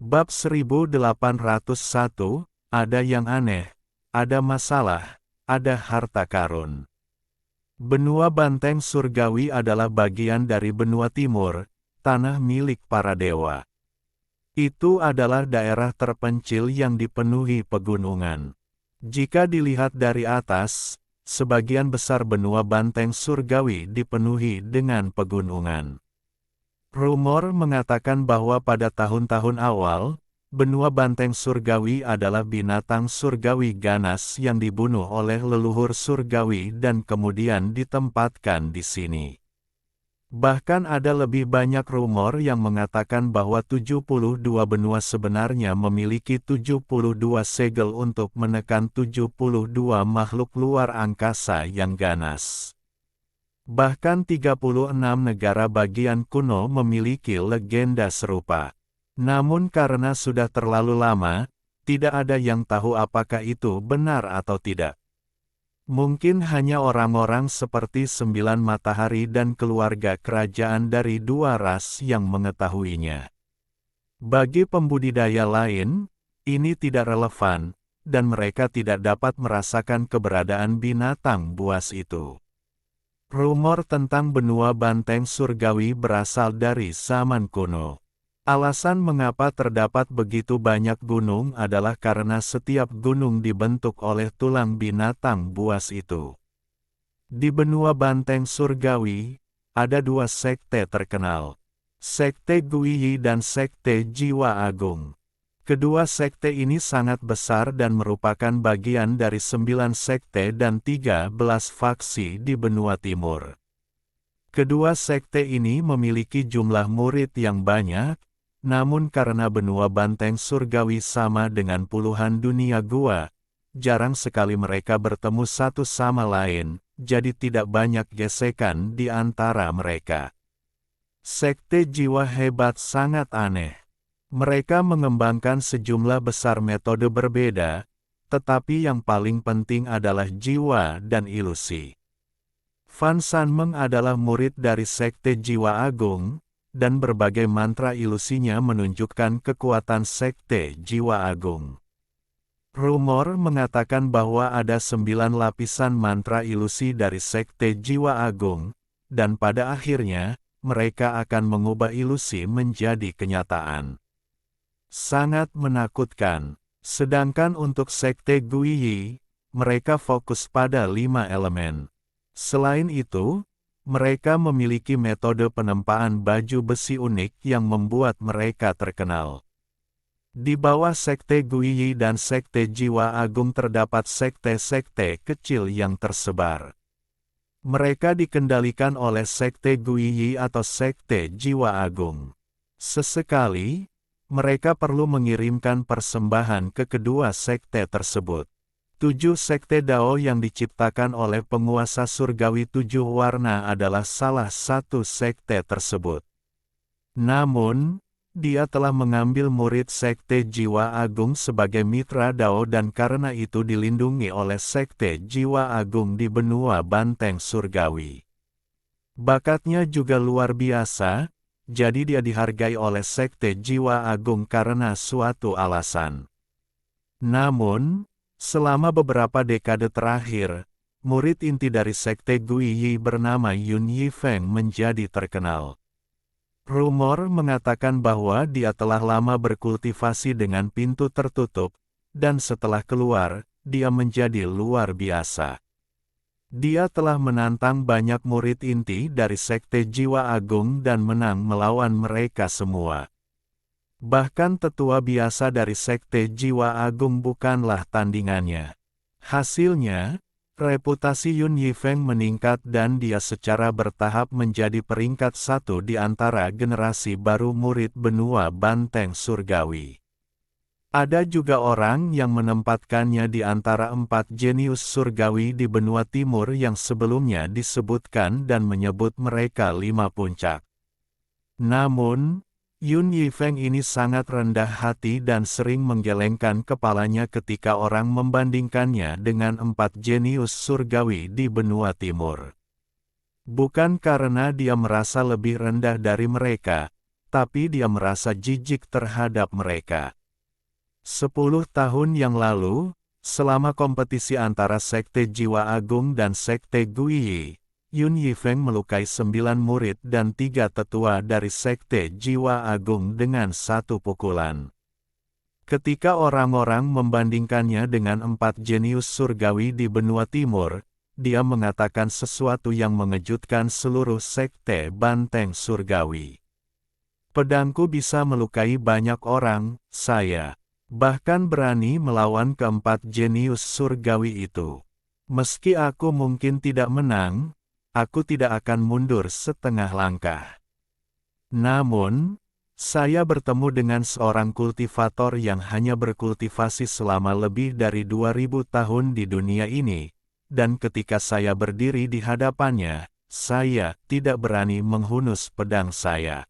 Bab 1801, ada yang aneh, ada masalah, ada harta karun. Benua Banteng Surgawi adalah bagian dari benua timur, tanah milik para dewa. Itu adalah daerah terpencil yang dipenuhi pegunungan. Jika dilihat dari atas, sebagian besar benua Banteng Surgawi dipenuhi dengan pegunungan. Rumor mengatakan bahwa pada tahun-tahun awal, benua Banteng Surgawi adalah binatang surgawi ganas yang dibunuh oleh leluhur surgawi dan kemudian ditempatkan di sini. Bahkan ada lebih banyak rumor yang mengatakan bahwa 72 benua sebenarnya memiliki 72 segel untuk menekan 72 makhluk luar angkasa yang ganas. Bahkan 36 negara bagian kuno memiliki legenda serupa. Namun karena sudah terlalu lama, tidak ada yang tahu apakah itu benar atau tidak. Mungkin hanya orang-orang seperti 9 Matahari dan keluarga kerajaan dari 2 ras yang mengetahuinya. Bagi pembudidaya lain, ini tidak relevan, dan mereka tidak dapat merasakan keberadaan binatang buas itu. Rumor tentang benua Banteng Surgawi berasal dari zaman kuno. Alasan mengapa terdapat begitu banyak gunung adalah karena setiap gunung dibentuk oleh tulang binatang buas itu. Di benua Banteng Surgawi, ada 2 sekte terkenal. Sekte Guiyi dan Sekte Jiwa Agung. Kedua sekte ini sangat besar dan merupakan bagian dari 9 sekte dan 13 faksi di benua timur. Kedua sekte ini memiliki jumlah murid yang banyak, namun karena benua Banteng Surgawi sama dengan puluhan dunia gua, jarang sekali mereka bertemu satu sama lain, jadi tidak banyak gesekan di antara mereka. Sekte Jiwa Hebat sangat aneh. Mereka mengembangkan sejumlah besar metode berbeda, tetapi yang paling penting adalah jiwa dan ilusi. Fan Sanmeng adalah murid dari Sekte Jiwa Agung, dan berbagai mantra ilusinya menunjukkan kekuatan Sekte Jiwa Agung. Rumor mengatakan bahwa ada 9 lapisan mantra ilusi dari Sekte Jiwa Agung, dan pada akhirnya, mereka akan mengubah ilusi menjadi kenyataan. Sangat menakutkan. Sedangkan untuk Sekte Guiyi, mereka fokus pada 5 elemen. Selain itu, mereka memiliki metode penempaan baju besi unik yang membuat mereka terkenal. Di bawah Sekte Guiyi dan Sekte Jiwa Agung terdapat sekte-sekte kecil yang tersebar. Mereka dikendalikan oleh Sekte Guiyi atau Sekte Jiwa Agung. Sesekali, mereka perlu mengirimkan persembahan ke kedua sekte tersebut. 7 sekte Dao yang diciptakan oleh penguasa surgawi 7 warna adalah salah satu sekte tersebut. Namun, dia telah mengambil murid Sekte Jiwa Agung sebagai mitra Dao dan karena itu dilindungi oleh Sekte Jiwa Agung di benua Banteng Surgawi. Bakatnya juga luar biasa, jadi dia dihargai oleh Sekte Jiwa Agung karena suatu alasan. Namun, selama beberapa dekade terakhir, murid inti dari Sekte Guiyi bernama Yun Yifeng menjadi terkenal. Rumor mengatakan bahwa dia telah lama berkultivasi dengan pintu tertutup, dan setelah keluar, dia menjadi luar biasa. Dia telah menantang banyak murid inti dari Sekte Jiwa Agung dan menang melawan mereka semua. Bahkan tetua biasa dari Sekte Jiwa Agung bukanlah tandingannya. Hasilnya, reputasi Yun Yifeng meningkat dan dia secara bertahap menjadi peringkat 1 di antara generasi baru murid benua Banteng Surgawi. Ada juga orang yang menempatkannya di antara 4 jenius surgawi di benua timur yang sebelumnya disebutkan dan menyebut mereka 5 puncak. Namun, Yun Yifeng ini sangat rendah hati dan sering menggelengkan kepalanya ketika orang membandingkannya dengan 4 jenius surgawi di benua timur. Bukan karena dia merasa lebih rendah dari mereka, tapi dia merasa jijik terhadap mereka. 10 tahun yang lalu, selama kompetisi antara Sekte Jiwa Agung dan Sekte Guiyi, Yun Yifeng melukai 9 murid dan 3 tetua dari Sekte Jiwa Agung dengan satu pukulan. Ketika orang-orang membandingkannya dengan 4 jenius surgawi di benua timur, dia mengatakan sesuatu yang mengejutkan seluruh Sekte Banteng Surgawi. Pedangku bisa melukai banyak orang, saya bahkan berani melawan keempat jenius surgawi itu. Meski aku mungkin tidak menang, aku tidak akan mundur setengah langkah. Namun, saya bertemu dengan seorang kultivator yang hanya berkultivasi selama lebih dari 2000 tahun di dunia ini, dan ketika saya berdiri di hadapannya, saya tidak berani menghunus pedang saya.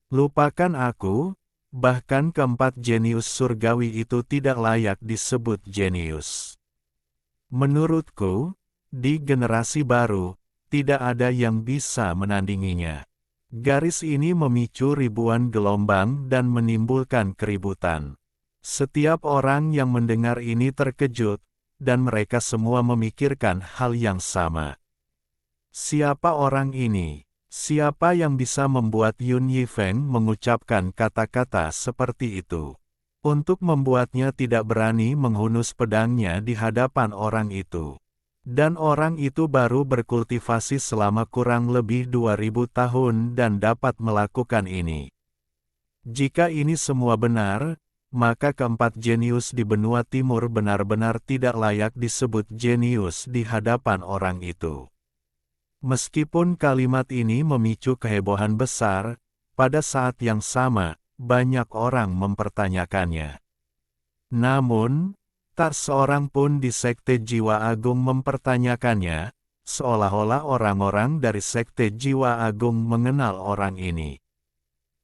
Lupakan aku. Bahkan keempat jenius surgawi itu tidak layak disebut jenius. Menurutku, di generasi baru, tidak ada yang bisa menandinginya. Garis ini memicu ribuan gelombang dan menimbulkan keributan. Setiap orang yang mendengar ini terkejut, dan mereka semua memikirkan hal yang sama. Siapa orang ini? Siapa yang bisa membuat Yun Yifeng mengucapkan kata-kata seperti itu? Untuk membuatnya tidak berani menghunus pedangnya di hadapan orang itu. Dan orang itu baru berkultivasi selama kurang lebih 2000 tahun dan dapat melakukan ini. Jika ini semua benar, maka keempat jenius di benua timur benar-benar tidak layak disebut jenius di hadapan orang itu. Meskipun kalimat ini memicu kehebohan besar, pada saat yang sama, banyak orang mempertanyakannya. Namun, tak seorang pun di Sekte Jiwa Agung mempertanyakannya, seolah-olah orang-orang dari Sekte Jiwa Agung mengenal orang ini.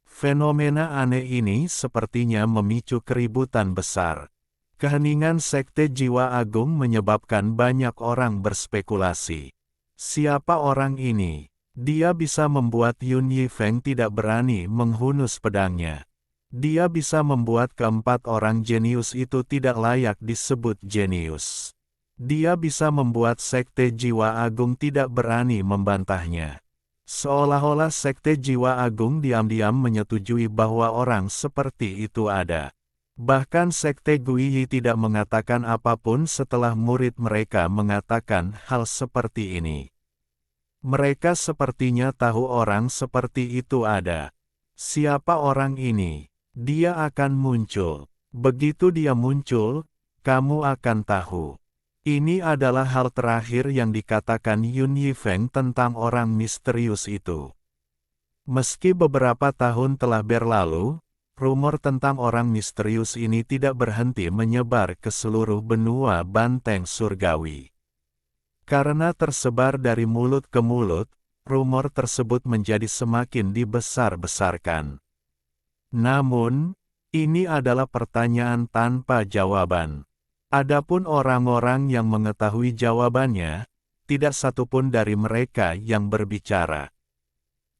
Fenomena aneh ini sepertinya memicu keributan besar. Keheningan Sekte Jiwa Agung menyebabkan banyak orang berspekulasi. Siapa orang ini? Dia bisa membuat Yun Yifeng tidak berani menghunus pedangnya. Dia bisa membuat keempat orang jenius itu tidak layak disebut jenius. Dia bisa membuat Sekte Jiwa Agung tidak berani membantahnya. Seolah-olah Sekte Jiwa Agung diam-diam menyetujui bahwa orang seperti itu ada. Bahkan Sekte Guiyi tidak mengatakan apapun setelah murid mereka mengatakan hal seperti ini. Mereka sepertinya tahu orang seperti itu ada. Siapa orang ini? Dia akan muncul. Begitu dia muncul, kamu akan tahu. Ini adalah hal terakhir yang dikatakan Yun Yifeng tentang orang misterius itu. Meski beberapa tahun telah berlalu, rumor tentang orang misterius ini tidak berhenti menyebar ke seluruh benua Banteng Surgawi. Karena tersebar dari mulut ke mulut, rumor tersebut menjadi semakin dibesar-besarkan. Namun, ini adalah pertanyaan tanpa jawaban. Adapun orang-orang yang mengetahui jawabannya, tidak satupun dari mereka yang berbicara.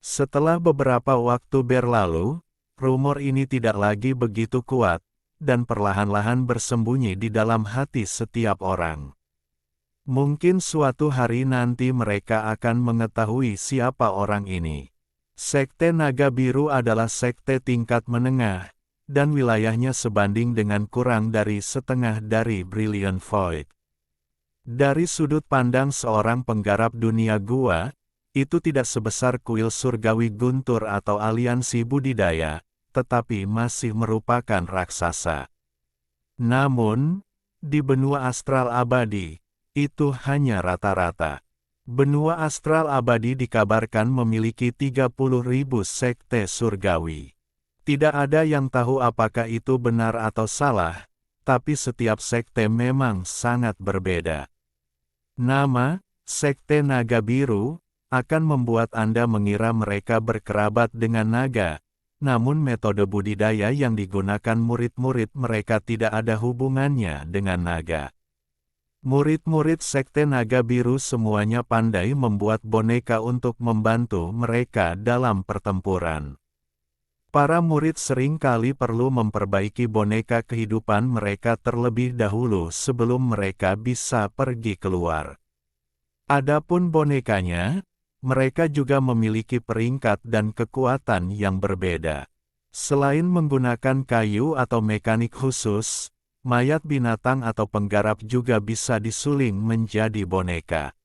Setelah beberapa waktu berlalu, rumor ini tidak lagi begitu kuat, dan perlahan-lahan bersembunyi di dalam hati setiap orang. Mungkin suatu hari nanti mereka akan mengetahui siapa orang ini. Sekte Naga Biru adalah sekte tingkat menengah, dan wilayahnya sebanding dengan kurang dari setengah dari Brilliant Void. Dari sudut pandang seorang penggarap dunia gua, itu tidak sebesar kuil surgawi guntur atau aliansi budidaya, tetapi masih merupakan raksasa. Namun, di benua astral abadi, itu hanya rata-rata. Benua astral abadi dikabarkan memiliki 30.000 sekte surgawi. Tidak ada yang tahu apakah itu benar atau salah, tapi setiap sekte memang sangat berbeda. Nama, Sekte Naga Biru, akan membuat Anda mengira mereka berkerabat dengan naga, namun metode budidaya yang digunakan murid-murid mereka tidak ada hubungannya dengan naga. Murid-murid Sekte Naga Biru semuanya pandai membuat boneka untuk membantu mereka dalam pertempuran. Para murid sering kali perlu memperbaiki boneka kehidupan mereka terlebih dahulu sebelum mereka bisa pergi keluar. Adapun bonekanya, mereka juga memiliki peringkat dan kekuatan yang berbeda. Selain menggunakan kayu atau mekanik khusus, mayat binatang atau penggarap juga bisa disuling menjadi boneka.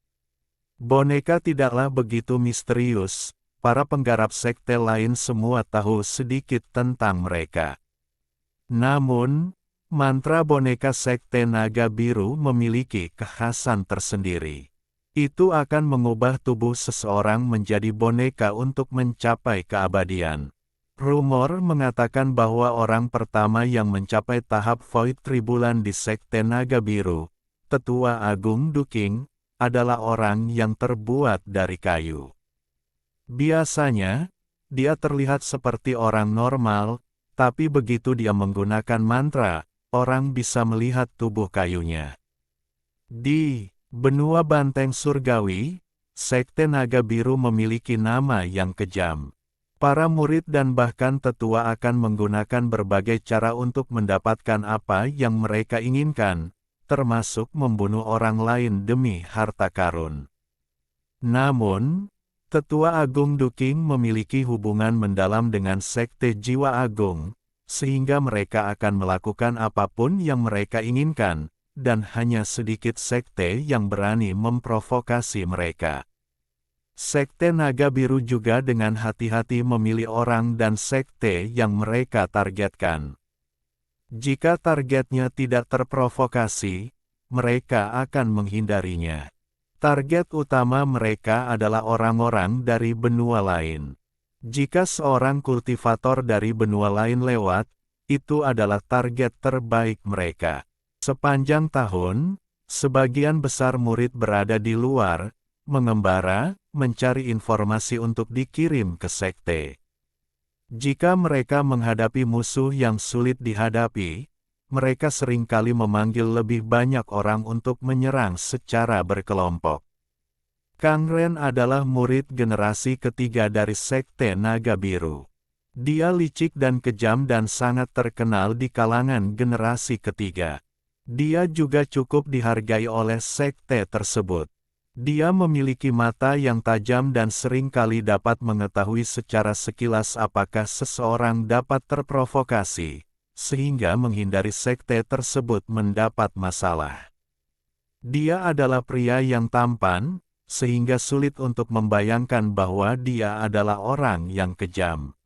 Boneka tidaklah begitu misterius. Para penggarap sekte lain semua tahu sedikit tentang mereka. Namun, mantra boneka sekte naga biru memiliki kekhasan tersendiri. Itu akan mengubah tubuh seseorang menjadi boneka untuk mencapai keabadian. Rumor mengatakan bahwa orang pertama yang mencapai tahap Void Tribulan di sekte naga biru, Tetua Agung Duking, adalah orang yang terbuat dari kayu. Biasanya, dia terlihat seperti orang normal, tapi begitu dia menggunakan mantra, orang bisa melihat tubuh kayunya. Di benua banteng surgawi, sekte naga biru memiliki nama yang kejam. Para murid dan bahkan tetua akan menggunakan berbagai cara untuk mendapatkan apa yang mereka inginkan, termasuk membunuh orang lain demi harta karun. Namun, Tetua Agung Duking memiliki hubungan mendalam dengan Sekte Jiwa Agung, sehingga mereka akan melakukan apapun yang mereka inginkan, dan hanya sedikit sekte yang berani memprovokasi mereka. Sekte Naga Biru juga dengan hati-hati memilih orang dan sekte yang mereka targetkan. Jika targetnya tidak terprovokasi, mereka akan menghindarinya. Target utama mereka adalah orang-orang dari benua lain. Jika seorang kultivator dari benua lain lewat, itu adalah target terbaik mereka. Sepanjang tahun, sebagian besar murid berada di luar, mengembara, mencari informasi untuk dikirim ke sekte. Jika mereka menghadapi musuh yang sulit dihadapi, mereka seringkali memanggil lebih banyak orang untuk menyerang secara berkelompok. Kang Ren adalah murid generasi ketiga dari Sekte Naga Biru. Dia licik dan kejam dan sangat terkenal di kalangan generasi ketiga. Dia juga cukup dihargai oleh sekte tersebut. Dia memiliki mata yang tajam dan seringkali dapat mengetahui secara sekilas apakah seseorang dapat terprovokasi, sehingga menghindari sekte tersebut mendapat masalah. Dia adalah pria yang tampan, sehingga sulit untuk membayangkan bahwa dia adalah orang yang kejam.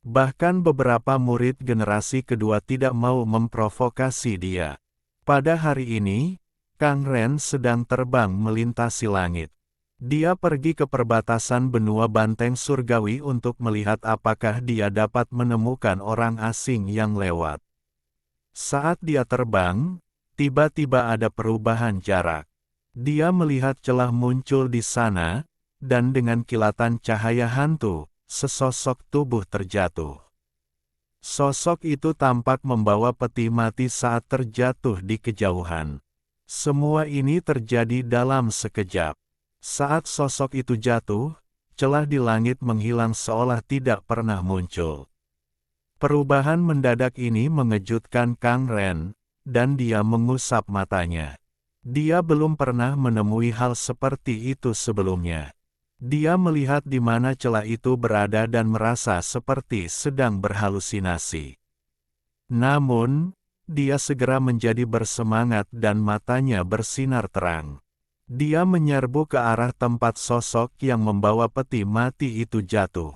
Bahkan beberapa murid generasi kedua tidak mau memprovokasi dia. Pada hari ini, Kang Ren sedang terbang melintasi langit. Dia pergi ke perbatasan benua banteng surgawi untuk melihat apakah dia dapat menemukan orang asing yang lewat. Saat dia terbang, tiba-tiba ada perubahan jarak. Dia melihat celah muncul di sana, dan dengan kilatan cahaya hantu, sesosok tubuh terjatuh. Sosok itu tampak membawa peti mati saat terjatuh di kejauhan. Semua ini terjadi dalam sekejap. Saat sosok itu jatuh, celah di langit menghilang seolah tidak pernah muncul. Perubahan mendadak ini mengejutkan Kang Ren, dan dia mengusap matanya. Dia belum pernah menemui hal seperti itu sebelumnya. Dia melihat di mana celah itu berada dan merasa seperti sedang berhalusinasi. Namun, dia segera menjadi bersemangat dan matanya bersinar terang. Dia menyerbu ke arah tempat sosok yang membawa peti mati itu jatuh.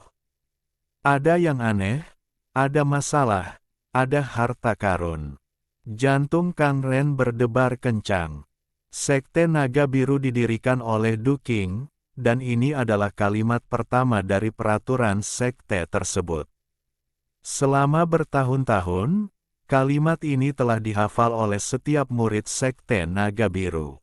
Ada yang aneh, ada masalah, ada harta karun. Jantung Kang Ren berdebar kencang. Sekte Naga Biru didirikan oleh Duking, dan ini adalah kalimat pertama dari peraturan sekte tersebut. Selama bertahun-tahun, kalimat ini telah dihafal oleh setiap murid Sekte Naga Biru.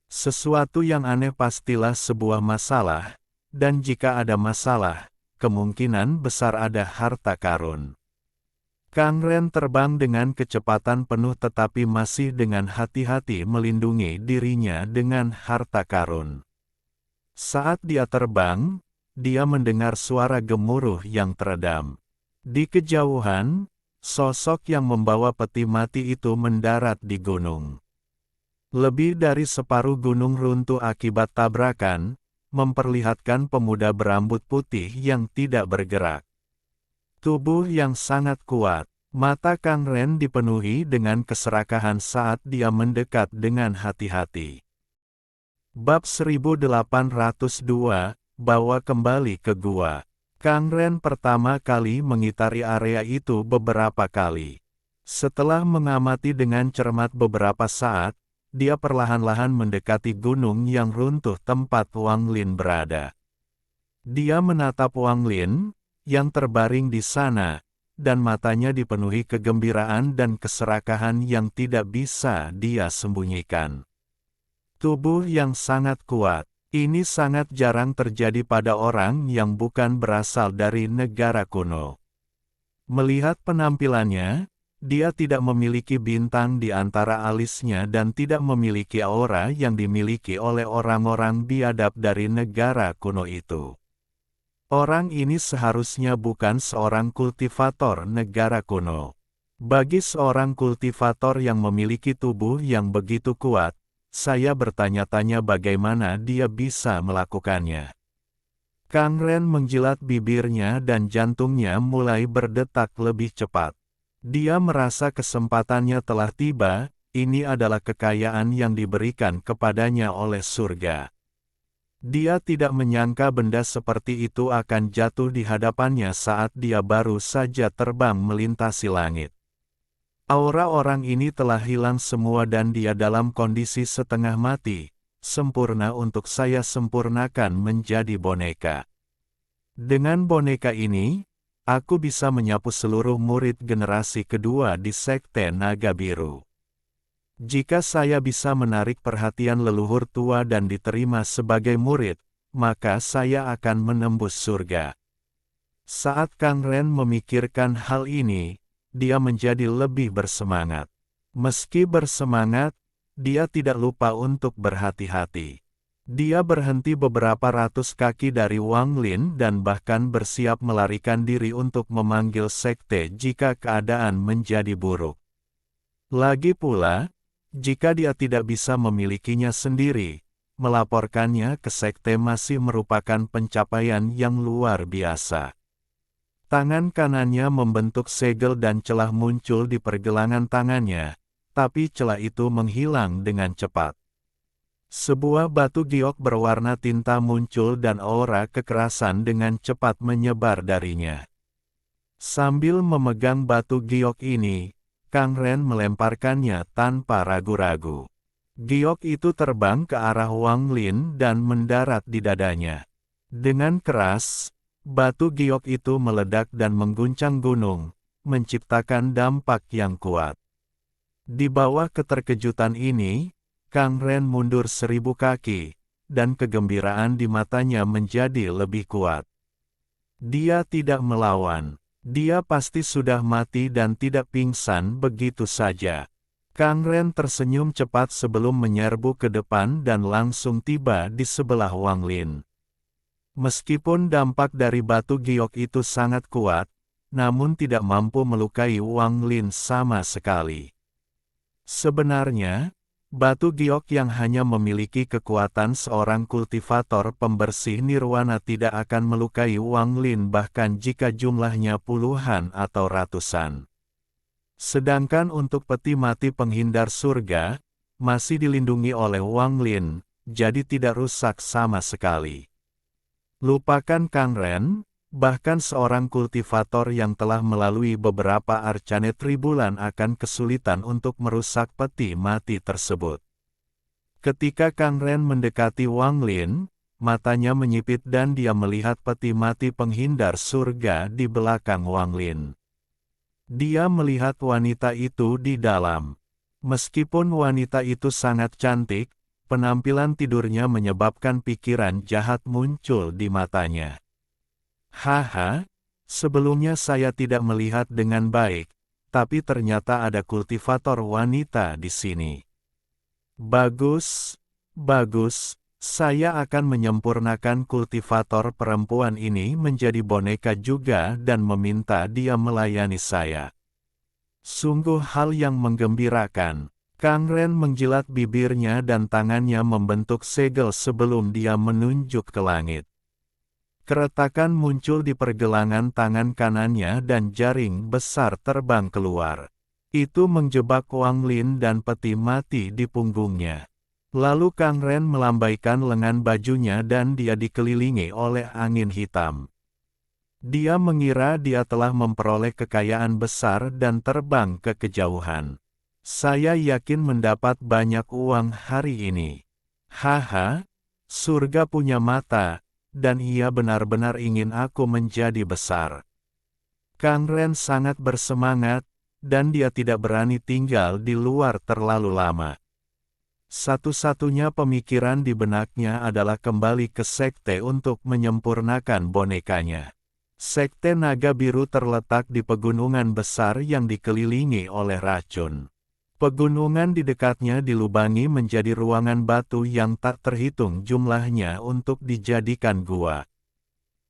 Sesuatu yang aneh pastilah sebuah masalah, dan jika ada masalah, kemungkinan besar ada harta karun. Kang Ren terbang dengan kecepatan penuh tetapi masih dengan hati-hati melindungi dirinya dengan harta karun. Saat dia terbang, dia mendengar suara gemuruh yang teredam. Di kejauhan, sosok yang membawa peti mati itu mendarat di gunung. Lebih dari separuh gunung runtuh akibat tabrakan, memperlihatkan pemuda berambut putih yang tidak bergerak. Tubuh yang sangat kuat. Mata Kang Ren dipenuhi dengan keserakahan saat dia mendekat dengan hati-hati. Bab 1802, bawa kembali ke gua. Kang Ren pertama kali mengitari area itu beberapa kali. Setelah mengamati dengan cermat beberapa saat, dia perlahan-lahan mendekati gunung yang runtuh tempat Wang Lin berada. Dia menatap Wang Lin, yang terbaring di sana, dan matanya dipenuhi kegembiraan dan keserakahan yang tidak bisa dia sembunyikan. Tubuh yang sangat kuat. Ini sangat jarang terjadi pada orang yang bukan berasal dari negara kuno. Melihat penampilannya, dia tidak memiliki bintang di antara alisnya dan tidak memiliki aura yang dimiliki oleh orang-orang biadab dari negara kuno itu. Orang ini seharusnya bukan seorang kultivator negara kuno. Bagi seorang kultivator yang memiliki tubuh yang begitu kuat, saya bertanya-tanya bagaimana dia bisa melakukannya. Kang Ren menjilat bibirnya dan jantungnya mulai berdetak lebih cepat. Dia merasa kesempatannya telah tiba, ini adalah kekayaan yang diberikan kepadanya oleh surga. Dia tidak menyangka benda seperti itu akan jatuh di hadapannya saat dia baru saja terbang melintasi langit. Aura orang ini telah hilang semua dan dia dalam kondisi setengah mati, sempurna untuk saya sempurnakan menjadi boneka. Dengan boneka ini, aku bisa menyapu seluruh murid generasi kedua di Sekte Naga Biru. Jika saya bisa menarik perhatian leluhur tua dan diterima sebagai murid, maka saya akan menembus surga. Saat Kang Ren memikirkan hal ini, dia menjadi lebih bersemangat. Meski bersemangat, dia tidak lupa untuk berhati-hati. Dia berhenti beberapa ratus kaki dari Wang Lin dan bahkan bersiap melarikan diri untuk memanggil sekte jika keadaan menjadi buruk. Lagi pula, jika dia tidak bisa memilikinya sendiri, melaporkannya ke sekte masih merupakan pencapaian yang luar biasa. Tangan kanannya membentuk segel dan celah muncul di pergelangan tangannya, tapi celah itu menghilang dengan cepat. Sebuah batu giok berwarna tinta muncul dan aura kekerasan dengan cepat menyebar darinya. Sambil memegang batu giok ini, Kang Ren melemparkannya tanpa ragu-ragu. Giok itu terbang ke arah Wang Lin dan mendarat di dadanya. Dengan keras, batu giok itu meledak dan mengguncang gunung, menciptakan dampak yang kuat. Di bawah keterkejutan ini, Kang Ren mundur 1000 kaki, dan kegembiraan di matanya menjadi lebih kuat. Dia tidak melawan. Dia pasti sudah mati dan tidak pingsan begitu saja. Kang Ren tersenyum cepat sebelum menyerbu ke depan dan langsung tiba di sebelah Wang Lin. Meskipun dampak dari batu giok itu sangat kuat, namun tidak mampu melukai Wang Lin sama sekali. Sebenarnya, batu giok yang hanya memiliki kekuatan seorang kultivator pembersih nirwana tidak akan melukai Wang Lin bahkan jika jumlahnya puluhan atau ratusan. Sedangkan untuk peti mati penghindar surga, masih dilindungi oleh Wang Lin, jadi tidak rusak sama sekali. Lupakan Kang Ren, bahkan seorang kultivator yang telah melalui beberapa arcanet ribulan akan kesulitan untuk merusak peti mati tersebut. Ketika Kang Ren mendekati Wang Lin, matanya menyipit dan dia melihat peti mati penghindar surga di belakang Wang Lin. Dia melihat wanita itu di dalam. Meskipun wanita itu sangat cantik, penampilan tidurnya menyebabkan pikiran jahat muncul di matanya. Haha, sebelumnya saya tidak melihat dengan baik, tapi ternyata ada kultivator wanita di sini. Bagus, bagus, Saya akan menyempurnakan kultivator perempuan ini menjadi boneka juga dan meminta dia melayani saya. Sungguh hal yang menggembirakan. Kang Ren menjilat bibirnya dan tangannya membentuk segel sebelum dia menunjuk ke langit. Keretakan muncul di pergelangan tangan kanannya dan jaring besar terbang keluar. Itu menjebak Wang Lin dan peti mati di punggungnya. Lalu Kang Ren melambaikan lengan bajunya dan dia dikelilingi oleh angin hitam. Dia mengira dia telah memperoleh kekayaan besar dan terbang ke kejauhan. Saya yakin mendapat banyak uang hari ini. Haha, surga punya mata, dan ia benar-benar ingin aku menjadi besar. Kang Ren sangat bersemangat, dan dia tidak berani tinggal di luar terlalu lama. Satu-satunya pemikiran di benaknya adalah kembali ke sekte untuk menyempurnakan bonekanya. Sekte Naga Biru terletak di pegunungan besar yang dikelilingi oleh racun. Pegunungan di dekatnya dilubangi menjadi ruangan batu yang tak terhitung jumlahnya untuk dijadikan gua.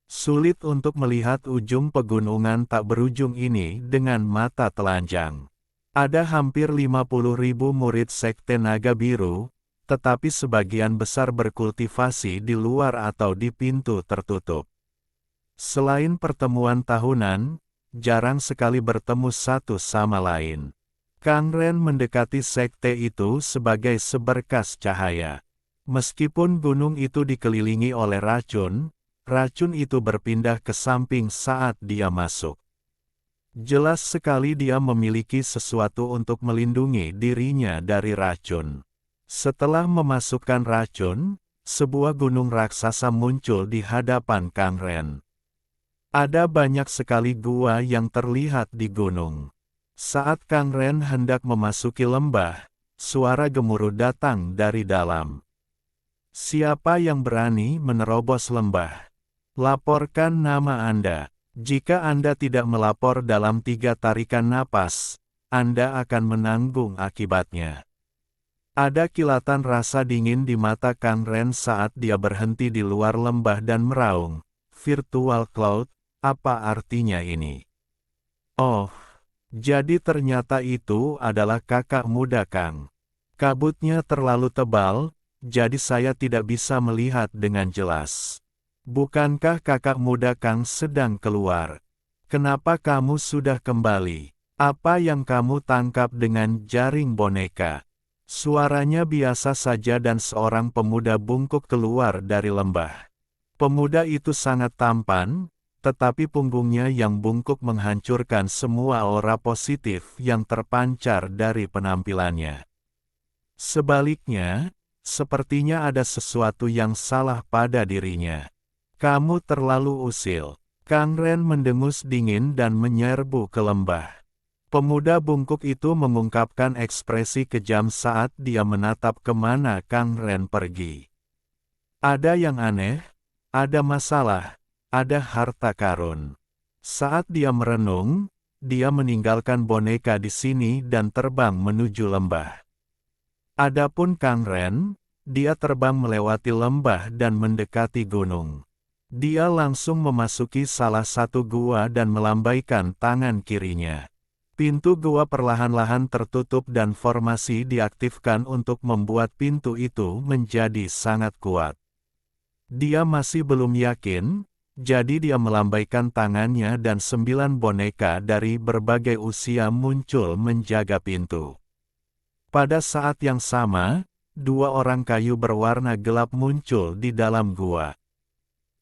Sulit untuk melihat ujung pegunungan tak berujung ini dengan mata telanjang. Ada hampir 50.000 murid Sekte Naga Biru, tetapi sebagian besar berkultivasi di luar atau di pintu tertutup. Selain pertemuan tahunan, jarang sekali bertemu satu sama lain. Kang Ren mendekati sekte itu sebagai seberkas cahaya. Meskipun gunung itu dikelilingi oleh racun, racun itu berpindah ke samping saat dia masuk. Jelas sekali dia memiliki sesuatu untuk melindungi dirinya dari racun. Setelah memasukkan racun, sebuah gunung raksasa muncul di hadapan Kang Ren. Ada banyak sekali gua yang terlihat di gunung. Saat Kang Ren hendak memasuki lembah, suara gemuruh datang dari dalam. Siapa yang berani menerobos lembah? Laporkan nama Anda. Jika Anda tidak melapor dalam 3 tarikan napas, Anda akan menanggung akibatnya. Ada kilatan rasa dingin di mata Kang Ren saat dia berhenti di luar lembah dan meraung. Virtual Cloud, apa artinya ini? Oh, jadi ternyata itu adalah kakak muda Kang. Kabutnya terlalu tebal, jadi saya tidak bisa melihat dengan jelas. Bukankah kakak muda Kang sedang keluar? Kenapa kamu sudah kembali? Apa yang kamu tangkap dengan jaring boneka? Suaranya biasa saja dan seorang pemuda bungkuk keluar dari lembah. Pemuda itu sangat tampan, tetapi punggungnya yang bungkuk menghancurkan semua aura positif yang terpancar dari penampilannya. Sebaliknya, sepertinya ada sesuatu yang salah pada dirinya. Kamu terlalu usil. Kang Ren mendengus dingin dan menyerbu ke lembah. Pemuda bungkuk itu mengungkapkan ekspresi kejam saat dia menatap kemana Kang Ren pergi. Ada yang aneh, ada masalah, ada harta karun. Saat dia merenung, dia meninggalkan boneka di sini dan terbang menuju lembah. Adapun Kang Ren, dia terbang melewati lembah dan mendekati gunung. Dia langsung memasuki salah satu gua dan melambaikan tangan kirinya. Pintu gua perlahan-lahan tertutup dan formasi diaktifkan untuk membuat pintu itu menjadi sangat kuat. Dia masih belum yakin, jadi dia melambaikan tangannya dan 9 boneka dari berbagai usia muncul menjaga pintu. Pada saat yang sama, 2 orang kayu berwarna gelap muncul di dalam gua.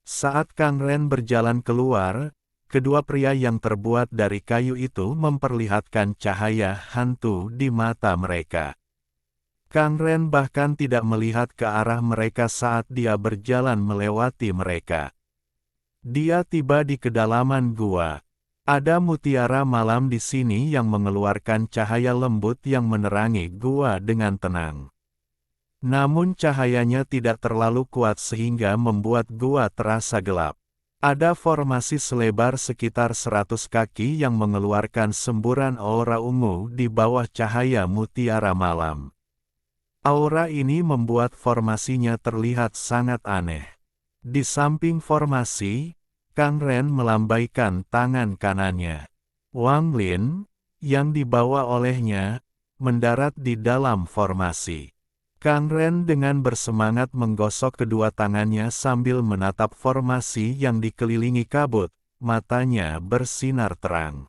Saat Kang Ren berjalan keluar, kedua pria yang terbuat dari kayu itu memperlihatkan cahaya hantu di mata mereka. Kang Ren bahkan tidak melihat ke arah mereka saat dia berjalan melewati mereka. Dia tiba di kedalaman gua. Ada mutiara malam di sini yang mengeluarkan cahaya lembut yang menerangi gua dengan tenang. Namun cahayanya tidak terlalu kuat sehingga membuat gua terasa gelap. Ada formasi selebar sekitar 100 kaki yang mengeluarkan semburan aura ungu di bawah cahaya mutiara malam. Aura ini membuat formasinya terlihat sangat aneh. Di samping formasi, Kang Ren melambaikan tangan kanannya. Wang Lin, yang dibawa olehnya, mendarat di dalam formasi. Kang Ren dengan bersemangat menggosok kedua tangannya sambil menatap formasi yang dikelilingi kabut, matanya bersinar terang.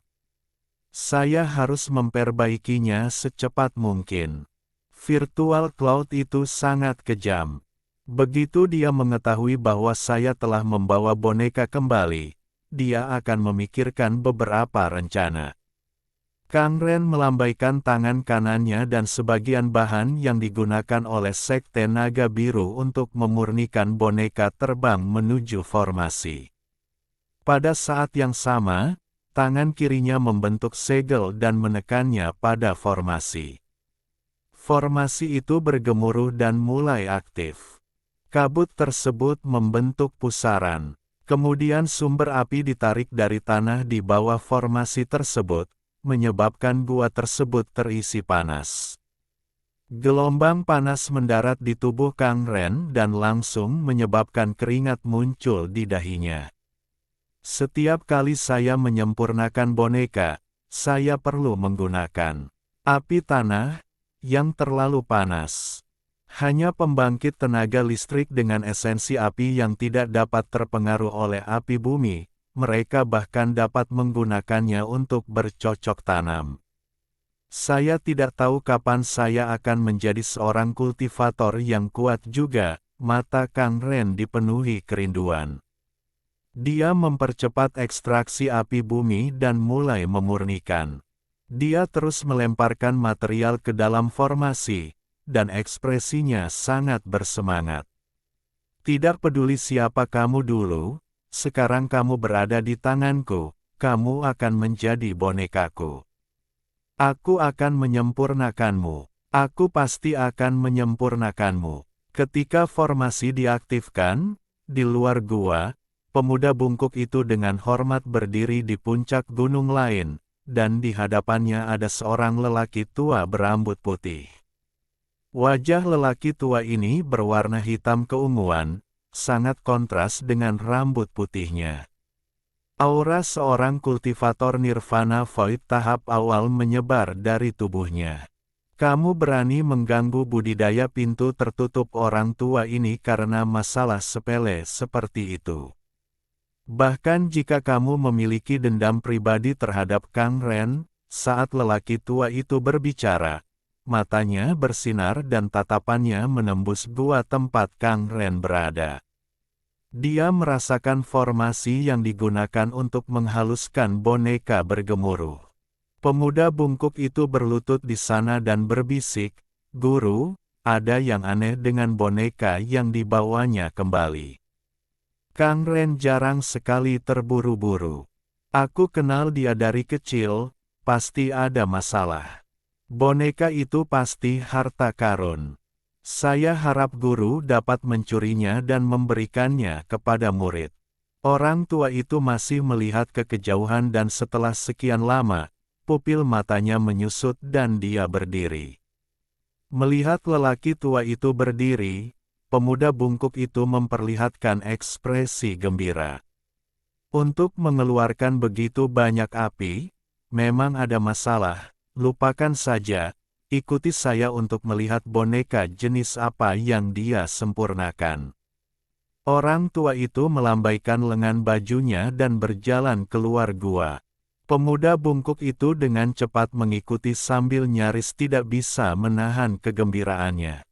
Saya harus memperbaikinya secepat mungkin. Virtual Cloud itu sangat kejam. Begitu dia mengetahui bahwa saya telah membawa boneka kembali, dia akan memikirkan beberapa rencana. Kang Ren melambaikan tangan kanannya dan sebagian bahan yang digunakan oleh Sekte Naga Biru untuk memurnikan boneka terbang menuju formasi. Pada saat yang sama, tangan kirinya membentuk segel dan menekannya pada formasi. Formasi itu bergemuruh dan mulai aktif. Kabut tersebut membentuk pusaran. Kemudian sumber api ditarik dari tanah di bawah formasi tersebut, menyebabkan gua tersebut terisi panas. Gelombang panas mendarat di tubuh Kang Ren dan langsung menyebabkan keringat muncul di dahinya. Setiap kali saya menyempurnakan boneka, saya perlu menggunakan api tanah yang terlalu panas. Hanya pembangkit tenaga listrik dengan esensi api yang tidak dapat terpengaruh oleh api bumi, mereka bahkan dapat menggunakannya untuk bercocok tanam. Saya tidak tahu kapan saya akan menjadi seorang kultivator yang kuat juga, mata Kang Ren dipenuhi kerinduan. Dia mempercepat ekstraksi api bumi dan mulai memurnikan. Dia terus melemparkan material ke dalam formasi, dan ekspresinya sangat bersemangat. Tidak peduli siapa kamu dulu, sekarang kamu berada di tanganku, kamu akan menjadi bonekaku. Aku akan menyempurnakanmu. Aku pasti akan menyempurnakanmu. Ketika formasi diaktifkan, di luar gua, pemuda bungkuk itu dengan hormat berdiri di puncak gunung lain, dan di hadapannya ada seorang lelaki tua berambut putih. Wajah lelaki tua ini berwarna hitam keunguan, sangat kontras dengan rambut putihnya. Aura seorang kultivator Nirvana Void tahap awal menyebar dari tubuhnya. Kamu berani mengganggu budidaya pintu tertutup orang tua ini karena masalah sepele seperti itu. Bahkan jika kamu memiliki dendam pribadi terhadap Kang Ren, saat lelaki tua itu berbicara, matanya bersinar dan tatapannya menembus gua tempat Kang Ren berada. Dia merasakan formasi yang digunakan untuk menghaluskan boneka bergemuruh. Pemuda bungkuk itu berlutut di sana dan berbisik, "Guru, ada yang aneh dengan boneka yang dibawanya kembali." Kang Ren jarang sekali terburu-buru. Aku kenal dia dari kecil, pasti ada masalah. Boneka itu pasti harta karun. Saya harap guru dapat mencurinya dan memberikannya kepada murid. Orang tua itu masih melihat ke kejauhan dan setelah sekian lama, pupil matanya menyusut dan dia berdiri. Melihat lelaki tua itu berdiri, pemuda bungkuk itu memperlihatkan ekspresi gembira. Untuk mengeluarkan begitu banyak api, memang ada masalah, lupakan saja, ikuti saya untuk melihat boneka jenis apa yang dia sempurnakan. Orang tua itu melambaikan lengan bajunya dan berjalan keluar gua. Pemuda bungkuk itu dengan cepat mengikuti sambil nyaris tidak bisa menahan kegembiraannya.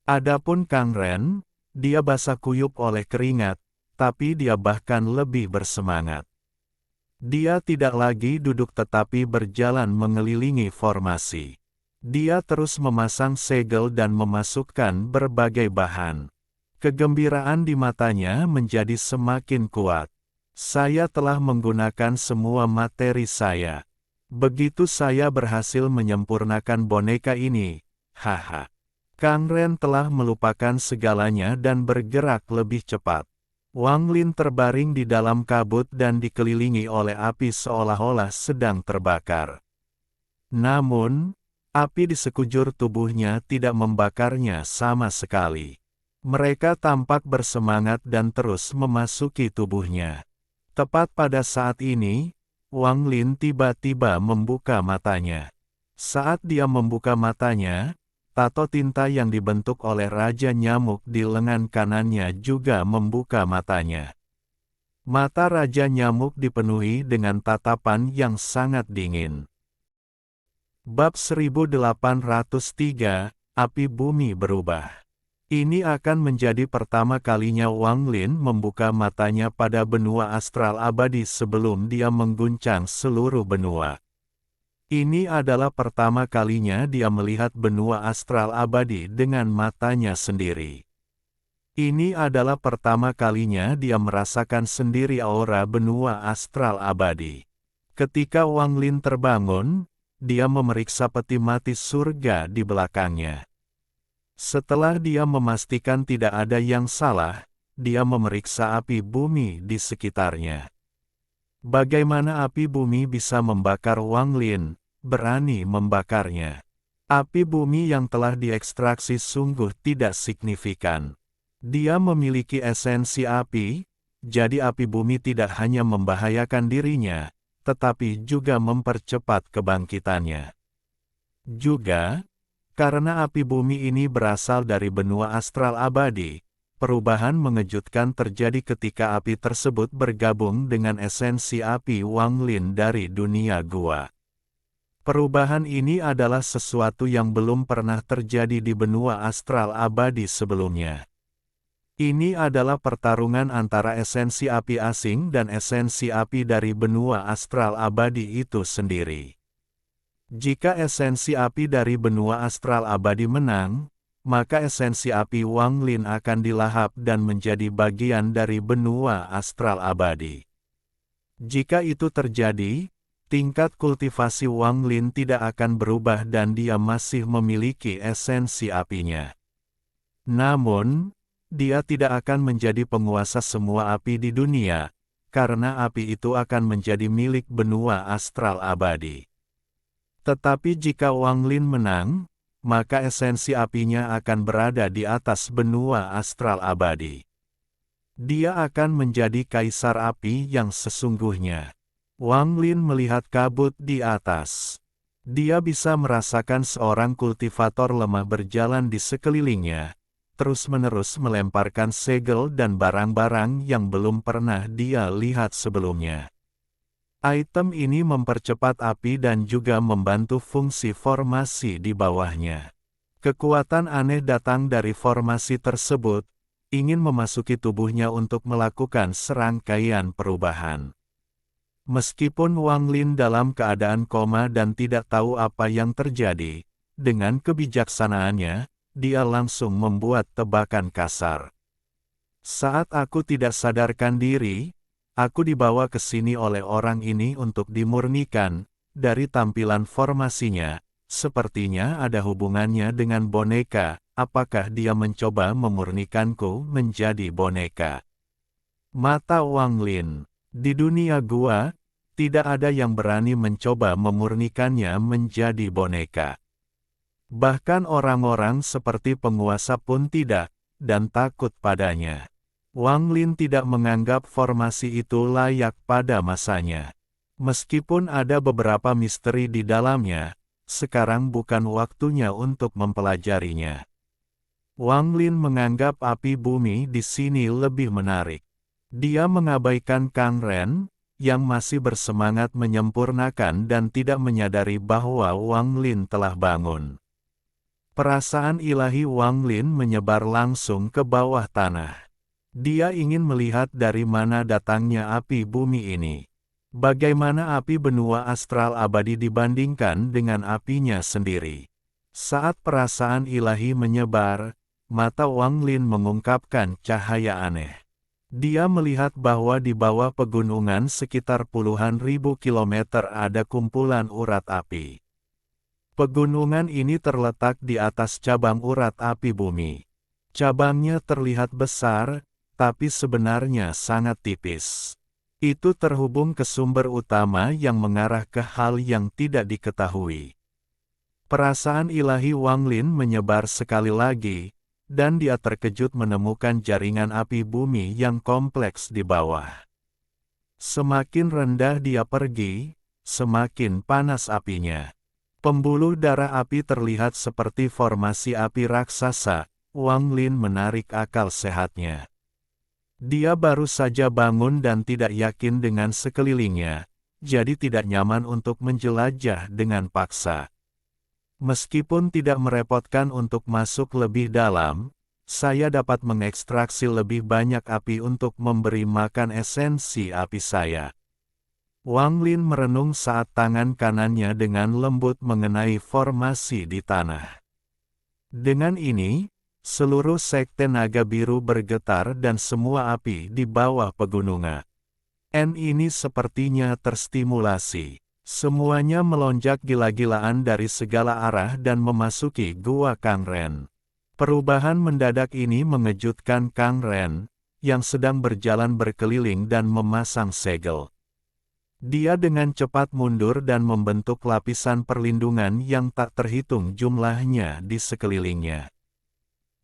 Adapun Kang Ren, dia basah kuyup oleh keringat, tapi dia bahkan lebih bersemangat. Dia tidak lagi duduk tetapi berjalan mengelilingi formasi. Dia terus memasang segel dan memasukkan berbagai bahan. Kegembiraan di matanya menjadi semakin kuat. Saya telah menggunakan semua materi saya. Begitu saya berhasil menyempurnakan boneka ini, haha. Kang Ren telah melupakan segalanya dan bergerak lebih cepat. Wang Lin terbaring di dalam kabut dan dikelilingi oleh api seolah-olah sedang terbakar. Namun, Api di sekujur tubuhnya tidak membakarnya sama sekali. Mereka tampak bersemangat dan terus memasuki tubuhnya. Tepat pada saat ini, Wang Lin tiba-tiba membuka matanya. Saat dia membuka matanya, tato tinta yang dibentuk oleh Raja Nyamuk di lengan kanannya juga membuka matanya. Mata Raja Nyamuk dipenuhi dengan tatapan yang sangat dingin. Bab 1803, Api Bumi Berubah. Ini akan menjadi pertama kalinya Wang Lin membuka matanya pada benua astral abadi sebelum dia mengguncang seluruh benua. Ini adalah pertama kalinya dia melihat benua astral abadi dengan matanya sendiri. Ini adalah pertama kalinya dia merasakan sendiri aura benua astral abadi. Ketika Wang Lin terbangun, dia memeriksa peti mati surga di belakangnya. Setelah dia memastikan tidak ada yang salah, dia memeriksa api bumi di sekitarnya. Bagaimana api bumi bisa membakar Wang Lin, berani membakarnya? Api bumi yang telah diekstraksi sungguh tidak signifikan. Dia memiliki esensi api, jadi api bumi tidak hanya membahayakan dirinya, tetapi juga mempercepat kebangkitannya. Juga, karena api bumi ini berasal dari benua astral abadi, perubahan mengejutkan terjadi ketika api tersebut bergabung dengan esensi api Wang Lin dari dunia gua. Perubahan ini adalah sesuatu yang belum pernah terjadi di benua astral abadi sebelumnya. Ini adalah pertarungan antara esensi api asing dan esensi api dari benua astral abadi itu sendiri. Jika esensi api dari benua astral abadi menang, maka esensi api Wang Lin akan dilahap dan menjadi bagian dari benua astral abadi. Jika itu terjadi, tingkat kultivasi Wang Lin tidak akan berubah dan dia masih memiliki esensi apinya. Namun, dia tidak akan menjadi penguasa semua api di dunia, karena api itu akan menjadi milik benua astral abadi. Tetapi jika Wang Lin menang, maka esensi apinya akan berada di atas benua astral abadi. Dia akan menjadi kaisar api yang sesungguhnya. Wang Lin melihat kabut di atas. Dia bisa merasakan seorang kultivator lemah berjalan di sekelilingnya, terus-menerus melemparkan segel dan barang-barang yang belum pernah dia lihat sebelumnya. Item ini mempercepat api dan juga membantu fungsi formasi di bawahnya. Kekuatan aneh datang dari formasi tersebut, ingin memasuki tubuhnya untuk melakukan serangkaian perubahan. Meskipun Wang Lin dalam keadaan koma dan tidak tahu apa yang terjadi, dengan kebijaksanaannya, dia langsung membuat tebakan kasar. Saat aku tidak sadarkan diri, aku dibawa ke sini oleh orang ini untuk dimurnikan. Dari tampilan formasinya, sepertinya ada hubungannya dengan boneka. Apakah dia mencoba memurnikanku menjadi boneka? Mata Wang Lin. Di dunia gua, tidak ada yang berani mencoba memurnikannya menjadi boneka. Bahkan orang-orang seperti penguasa pun tidak, dan takut padanya. Wang Lin tidak menganggap formasi itu layak pada masanya. Meskipun ada beberapa misteri di dalamnya, sekarang bukan waktunya untuk mempelajarinya. Wang Lin menganggap api bumi di sini lebih menarik. Dia mengabaikan Kang Ren, yang masih bersemangat menyempurnakan dan tidak menyadari bahwa Wang Lin telah bangun. Perasaan ilahi Wang Lin menyebar langsung ke bawah tanah. Dia ingin melihat dari mana datangnya api bumi ini. Bagaimana api benua astral abadi dibandingkan dengan apinya sendiri. Saat perasaan ilahi menyebar, mata Wang Lin mengungkapkan cahaya aneh. Dia melihat bahwa di bawah pegunungan sekitar puluhan ribu kilometer ada kumpulan urat api. Pegunungan ini terletak di atas cabang urat api bumi. Cabangnya terlihat besar, tapi sebenarnya sangat tipis. Itu terhubung ke sumber utama yang mengarah ke hal yang tidak diketahui. Perasaan ilahi Wang Lin menyebar sekali lagi, dan dia terkejut menemukan jaringan api bumi yang kompleks di bawah. Semakin rendah dia pergi, semakin panas apinya. Pembuluh darah api terlihat seperti formasi api raksasa. Wang Lin menarik akal sehatnya. Dia baru saja bangun dan tidak yakin dengan sekelilingnya, jadi tidak nyaman untuk menjelajah dengan paksa. Meskipun tidak merepotkan untuk masuk lebih dalam, saya dapat mengekstraksi lebih banyak api untuk memberi makan esensi api saya. Wang Lin merenung saat tangan kanannya dengan lembut mengenai formasi di tanah. Dengan ini, seluruh sekte naga biru bergetar dan semua api di bawah pegunungan ini sepertinya terstimulasi. Semuanya melonjak gila-gilaan dari segala arah dan memasuki gua Kang Ren. Perubahan mendadak ini mengejutkan Kang Ren, yang sedang berjalan berkeliling dan memasang segel. Dia dengan cepat mundur dan membentuk lapisan perlindungan yang tak terhitung jumlahnya di sekelilingnya.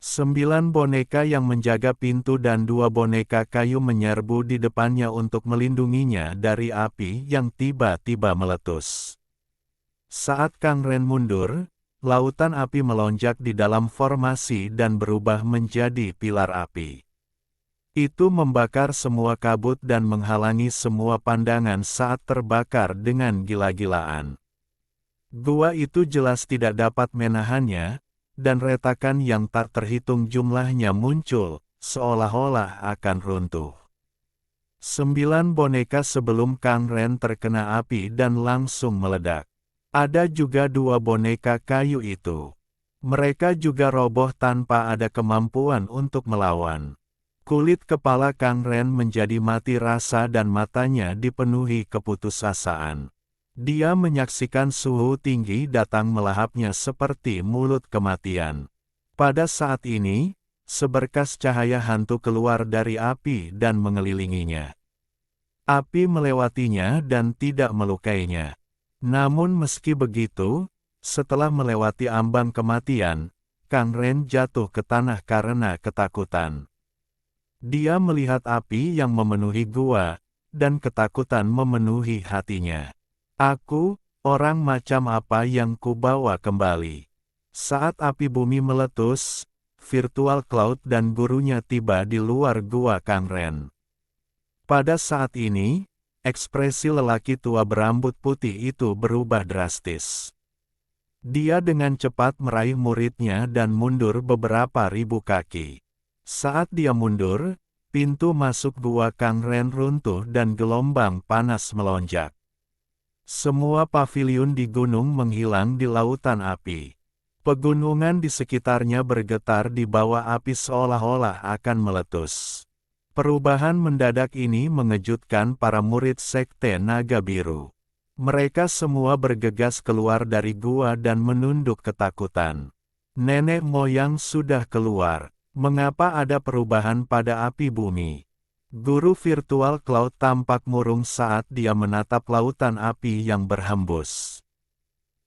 9 boneka yang menjaga pintu dan 2 boneka kayu menyerbu di depannya untuk melindunginya dari api yang tiba-tiba meletus. Saat Kang Ren mundur, lautan api melonjak di dalam formasi dan berubah menjadi pilar api. Itu membakar semua kabut dan menghalangi semua pandangan saat terbakar dengan gila-gilaan. Gua itu jelas tidak dapat menahannya, dan retakan yang tak terhitung jumlahnya muncul, seolah-olah akan runtuh. 9 boneka sebelum Kang Ren terkena api dan langsung meledak. Ada juga 2 boneka kayu itu. Mereka juga roboh tanpa ada kemampuan untuk melawan. Kulit kepala Kang Ren menjadi mati rasa dan matanya dipenuhi keputusasaan. Dia menyaksikan suhu tinggi datang melahapnya seperti mulut kematian. Pada saat ini, seberkas cahaya hantu keluar dari api dan mengelilinginya. Api melewatinya dan tidak melukainya. Namun meski begitu, setelah melewati ambang kematian, Kang Ren jatuh ke tanah karena ketakutan. Dia melihat api yang memenuhi gua, dan ketakutan memenuhi hatinya. Aku, orang macam apa yang kubawa kembali? Saat api bumi meletus, Virtual Cloud dan gurunya tiba di luar gua Kang Ren. Pada saat ini, ekspresi lelaki tua berambut putih itu berubah drastis. Dia dengan cepat meraih muridnya dan mundur beberapa ribu kaki. Saat dia mundur, pintu masuk gua Kang Ren runtuh dan gelombang panas melonjak. Semua paviliun di gunung menghilang di lautan api. Pegunungan di sekitarnya bergetar di bawah api seolah-olah akan meletus. Perubahan mendadak ini mengejutkan para murid Sekte Naga Biru. Mereka semua bergegas keluar dari gua dan menunduk ketakutan. Nenek moyang sudah keluar. Mengapa ada perubahan pada api bumi? Guru Virtual Cloud tampak murung saat dia menatap lautan api yang berhembus.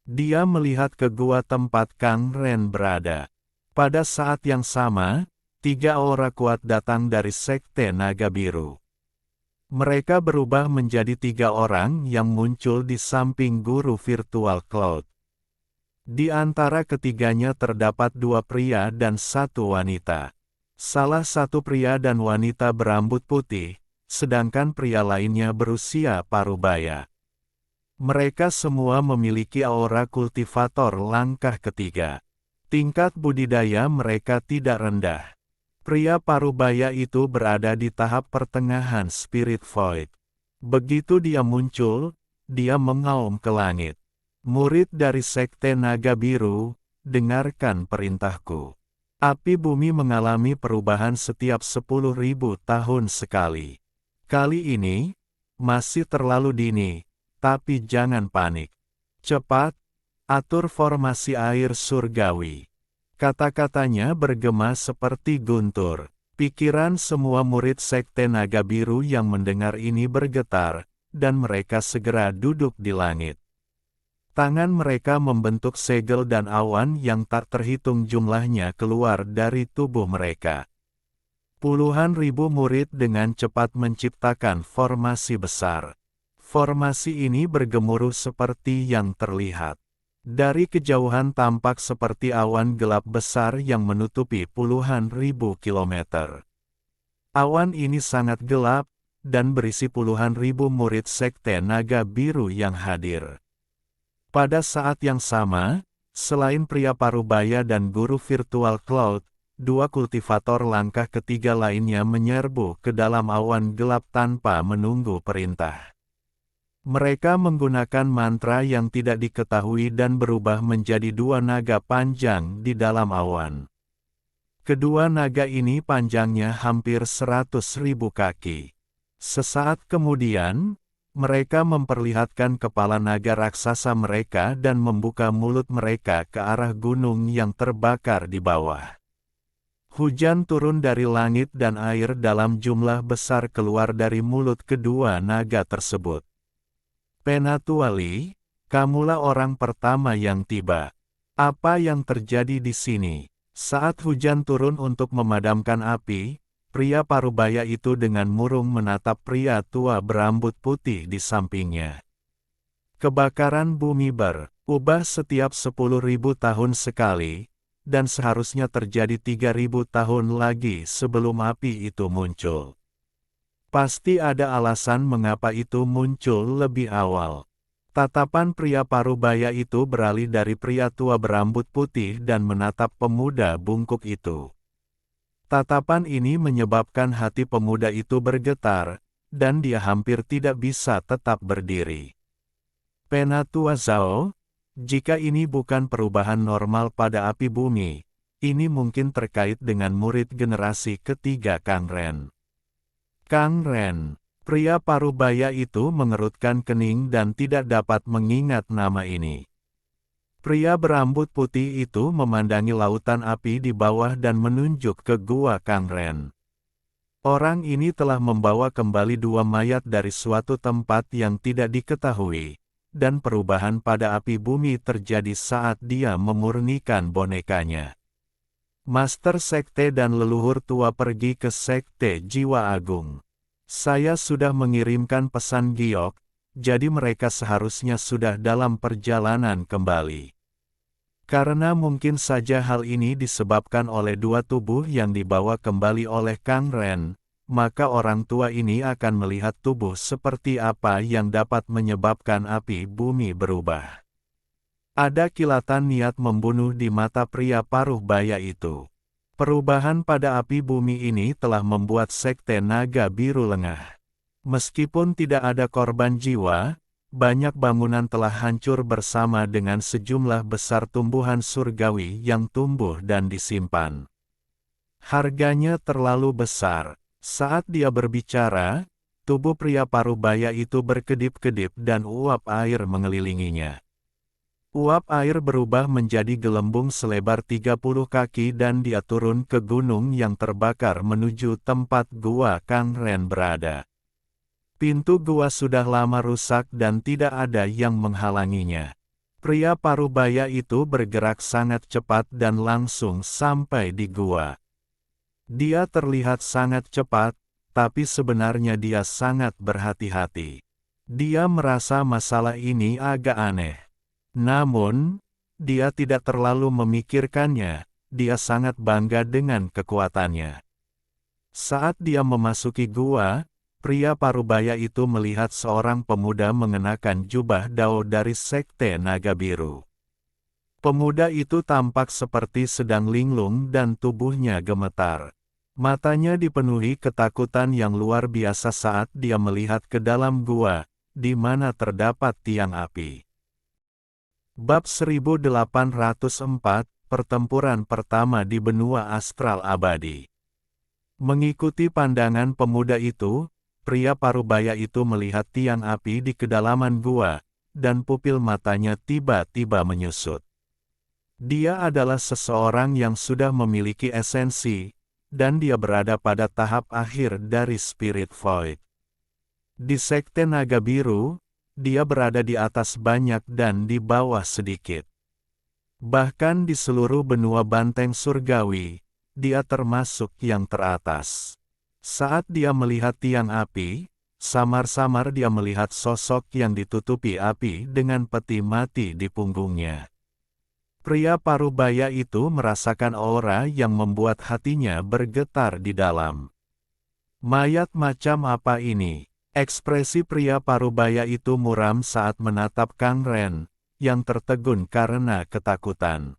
Dia melihat ke gua tempat Kang Ren berada. Pada saat yang sama, 3 aura kuat datang dari Sekte Naga Biru. Mereka berubah menjadi 3 orang yang muncul di samping Guru Virtual Cloud. Di antara ketiganya terdapat 2 pria dan 1 wanita. Salah satu pria dan wanita berambut putih, sedangkan pria lainnya berusia parubaya. Mereka semua memiliki aura kultivator langkah ketiga. Tingkat budidaya mereka tidak rendah. Pria parubaya itu berada di tahap pertengahan Spirit Void. Begitu dia muncul, dia mengaum ke langit. Murid dari Sekte Naga Biru, dengarkan perintahku. Api bumi mengalami perubahan setiap 10.000 tahun sekali. Kali ini, masih terlalu dini, tapi jangan panik. Cepat, atur formasi air surgawi. Kata-katanya bergema seperti guntur. Pikiran semua murid Sekte Naga Biru yang mendengar ini bergetar, dan mereka segera duduk di langit. Tangan mereka membentuk segel dan awan yang tak terhitung jumlahnya keluar dari tubuh mereka. Puluhan ribu murid dengan cepat menciptakan formasi besar. Formasi ini bergemuruh seperti yang terlihat. Dari kejauhan tampak seperti awan gelap besar yang menutupi puluhan ribu kilometer. Awan ini sangat gelap, dan berisi puluhan ribu murid Sekte Naga Biru yang hadir. Pada saat yang sama, selain pria Parubaya dan guru virtual Cloud, dua kultivator langkah ketiga lainnya menyerbu ke dalam awan gelap tanpa menunggu perintah. Mereka menggunakan mantra yang tidak diketahui dan berubah menjadi dua naga panjang di dalam awan. Kedua naga ini panjangnya hampir 100.000 kaki. Sesaat kemudian, mereka memperlihatkan kepala naga raksasa mereka dan membuka mulut mereka ke arah gunung yang terbakar di bawah. Hujan turun dari langit dan air dalam jumlah besar keluar dari mulut kedua naga tersebut. Penatuali, kamulah orang pertama yang tiba. Apa yang terjadi di sini? Saat hujan turun untuk memadamkan api, pria Parubaya itu dengan murung menatap pria tua berambut putih di sampingnya. Kebakaran bumi berubah setiap 10.000 tahun sekali, dan seharusnya terjadi 3.000 tahun lagi sebelum api itu muncul. Pasti ada alasan mengapa itu muncul lebih awal. Tatapan pria Parubaya itu beralih dari pria tua berambut putih dan menatap pemuda bungkuk itu. Tatapan ini menyebabkan hati pemuda itu bergetar, dan dia hampir tidak bisa tetap berdiri. Penatua Zhao, jika ini bukan perubahan normal pada api bumi, ini mungkin terkait dengan murid generasi ketiga Kang Ren. Kang Ren, pria Parubaya itu mengerutkan kening dan tidak dapat mengingat nama ini. Pria berambut putih itu memandangi lautan api di bawah dan menunjuk ke gua Kang Ren. Orang ini telah membawa kembali dua mayat dari suatu tempat yang tidak diketahui, dan perubahan pada api bumi terjadi saat dia memurnikan bonekanya. Master Sekte dan leluhur tua pergi ke Sekte Jiwa Agung. Saya sudah mengirimkan pesan giok, jadi mereka seharusnya sudah dalam perjalanan kembali. Karena mungkin saja hal ini disebabkan oleh dua tubuh yang dibawa kembali oleh Kang Ren, maka orang tua ini akan melihat tubuh seperti apa yang dapat menyebabkan api bumi berubah. Ada kilatan niat membunuh di mata pria Parubaya itu. Perubahan pada api bumi ini telah membuat Sekte Naga Biru lengah. Meskipun tidak ada korban jiwa, banyak bangunan telah hancur bersama dengan sejumlah besar tumbuhan surgawi yang tumbuh dan disimpan. Harganya terlalu besar. Saat dia berbicara, tubuh pria Parubaya itu berkedip-kedip dan uap air mengelilinginya. Uap air berubah menjadi gelembung selebar 30 kaki dan dia turun ke gunung yang terbakar menuju tempat gua Kang Ren berada. Pintu gua sudah lama rusak dan tidak ada yang menghalanginya. Pria Parubaya itu bergerak sangat cepat dan langsung sampai di gua. Dia terlihat sangat cepat, tapi sebenarnya dia sangat berhati-hati. Dia merasa masalah ini agak aneh. Namun, dia tidak terlalu memikirkannya, dia sangat bangga dengan kekuatannya. Saat dia memasuki gua, pria Parubaya itu melihat seorang pemuda mengenakan jubah dao dari Sekte Naga Biru. Pemuda itu tampak seperti sedang linglung dan tubuhnya gemetar. Matanya dipenuhi ketakutan yang luar biasa saat dia melihat ke dalam gua, di mana terdapat tiang api. Bab 1804, Pertempuran Pertama di Benua Astral Abadi. Mengikuti pandangan pemuda itu, pria Parubaya itu melihat tiang api di kedalaman gua, dan pupil matanya tiba-tiba menyusut. Dia adalah seseorang yang sudah memiliki esensi, dan dia berada pada tahap akhir dari Spirit Void. Di Sekte Naga Biru, dia berada di atas banyak dan di bawah sedikit. Bahkan di seluruh benua banteng surgawi, dia termasuk yang teratas. Saat dia melihat tiang api, samar-samar dia melihat sosok yang ditutupi api dengan peti mati di punggungnya. Pria parubaya itu merasakan aura yang membuat hatinya bergetar di dalam. Mayat macam apa ini? Ekspresi pria parubaya itu muram saat menatap Kang Ren, yang tertegun karena ketakutan.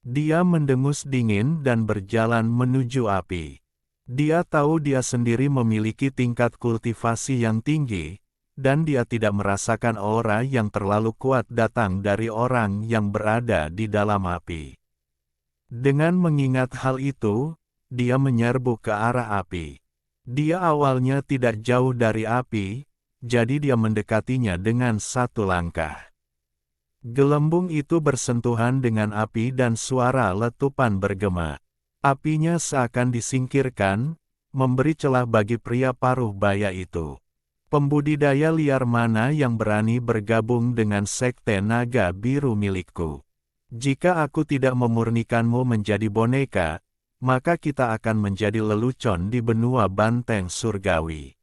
Dia mendengus dingin dan berjalan menuju api. Dia tahu dia sendiri memiliki tingkat kultivasi yang tinggi, dan dia tidak merasakan aura yang terlalu kuat datang dari orang yang berada di dalam api. Dengan mengingat hal itu, dia menyerbu ke arah api. Dia awalnya tidak jauh dari api, jadi dia mendekatinya dengan satu langkah. Gelembung itu bersentuhan dengan api dan suara letupan bergema. Apinya seakan disingkirkan, memberi celah bagi pria paruh baya itu. Pembudidaya liar mana yang berani bergabung dengan sekte naga biru milikku? Jika aku tidak memurnikanmu menjadi boneka, maka kita akan menjadi lelucon di benua banteng surgawi.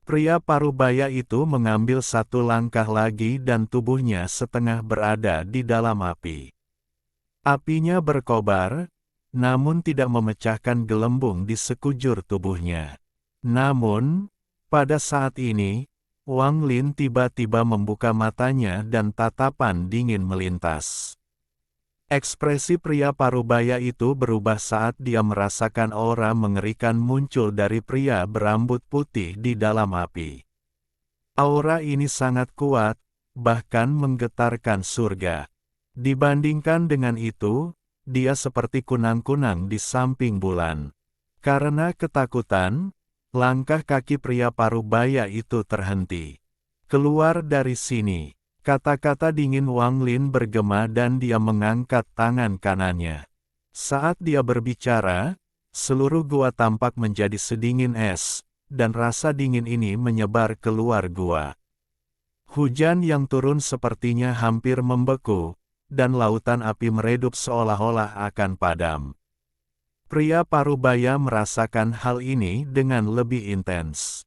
Pria parubaya itu mengambil satu langkah lagi dan tubuhnya setengah berada di dalam api. Apinya berkobar, namun tidak memecahkan gelembung di sekujur tubuhnya. Namun, pada saat ini, Wang Lin tiba-tiba membuka matanya dan tatapan dingin melintas. Ekspresi pria parubaya itu berubah saat dia merasakan aura mengerikan muncul dari pria berambut putih di dalam api. Aura ini sangat kuat, bahkan menggetarkan surga. Dibandingkan dengan itu, dia seperti kunang-kunang di samping bulan. Karena ketakutan, langkah kaki pria parubaya itu terhenti. Keluar dari sini. Kata-kata dingin Wang Lin bergema dan dia mengangkat tangan kanannya. Saat dia berbicara, seluruh gua tampak menjadi sedingin es, dan rasa dingin ini menyebar keluar gua. Hujan yang turun sepertinya hampir membeku, dan lautan api meredup seolah-olah akan padam. Pria parubaya merasakan hal ini dengan lebih intens.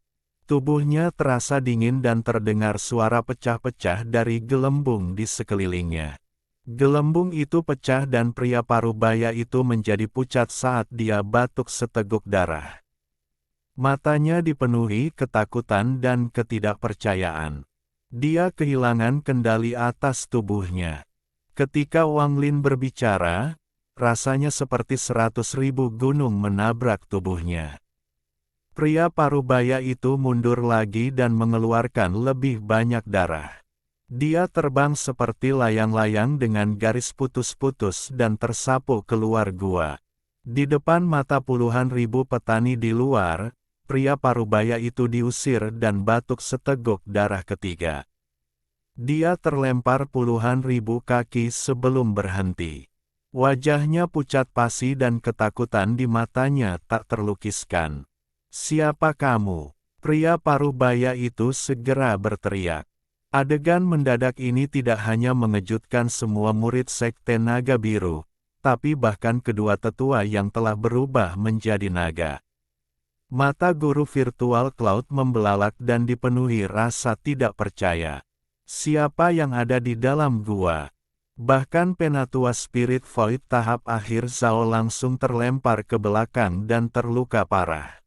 Tubuhnya terasa dingin dan terdengar suara pecah-pecah dari gelembung di sekelilingnya. Gelembung itu pecah dan pria parubaya itu menjadi pucat saat dia batuk seteguk darah. Matanya dipenuhi ketakutan dan ketidakpercayaan. Dia kehilangan kendali atas tubuhnya. Ketika Wang Lin berbicara, rasanya seperti 100.000 gunung menabrak tubuhnya. Pria parubaya itu mundur lagi dan mengeluarkan lebih banyak darah. Dia terbang seperti layang-layang dengan garis putus-putus dan tersapu keluar gua. Di depan mata puluhan ribu petani di luar, pria parubaya itu diusir dan batuk seteguk darah ketiga. Dia terlempar puluhan ribu kaki sebelum berhenti. Wajahnya pucat pasi dan ketakutan di matanya tak terlukiskan. "Siapa kamu?" Pria parubaya itu segera berteriak. Adegan mendadak ini tidak hanya mengejutkan semua murid sekte naga biru, tapi bahkan kedua tetua yang telah berubah menjadi naga. Mata guru virtual Cloud membelalak dan dipenuhi rasa tidak percaya. Siapa yang ada di dalam gua? Bahkan penatua Spirit Void tahap akhir Zhao langsung terlempar ke belakang dan terluka parah.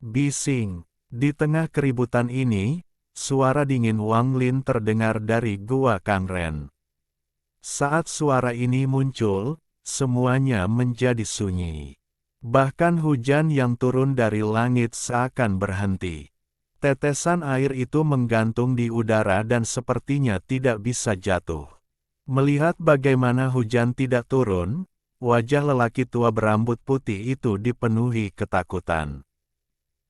Bising. Di tengah keributan ini, suara dingin Wang Lin terdengar dari gua Kang Ren. Saat suara ini muncul, semuanya menjadi sunyi. Bahkan hujan yang turun dari langit seakan berhenti. Tetesan air itu menggantung di udara dan sepertinya tidak bisa jatuh. Melihat bagaimana hujan tidak turun, wajah lelaki tua berambut putih itu dipenuhi ketakutan.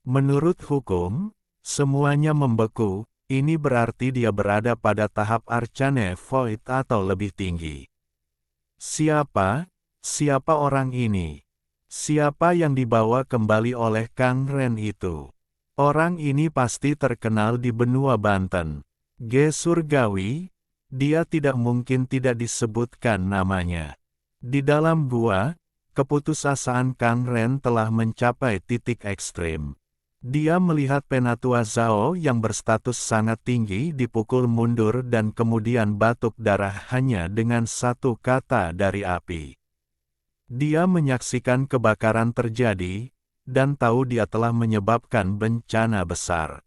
Menurut hukum, semuanya membeku, ini berarti dia berada pada tahap Arcane Void atau lebih tinggi. Siapa orang ini? Siapa yang dibawa kembali oleh Kang Ren itu? Orang ini pasti terkenal di benua Banten. Ge surgawi, dia tidak mungkin tidak disebutkan namanya. Di dalam gua, keputusasaan Kang Ren telah mencapai titik ekstrim. Dia melihat Penatua Zhao yang berstatus sangat tinggi dipukul mundur dan kemudian batuk darah hanya dengan satu kata dari api. Dia menyaksikan kebakaran terjadi, dan tahu dia telah menyebabkan bencana besar.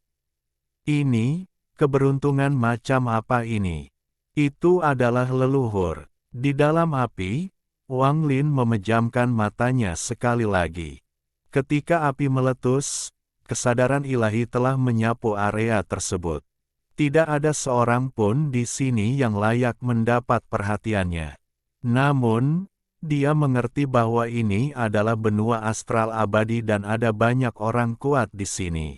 Ini, keberuntungan macam apa ini? Itu adalah leluhur. Di dalam api, Wang Lin memejamkan matanya sekali lagi. Ketika api meletus, kesadaran ilahi telah menyapu area tersebut. Tidak ada seorang pun di sini yang layak mendapat perhatiannya. Namun, dia mengerti bahwa ini adalah benua astral abadi dan ada banyak orang kuat di sini.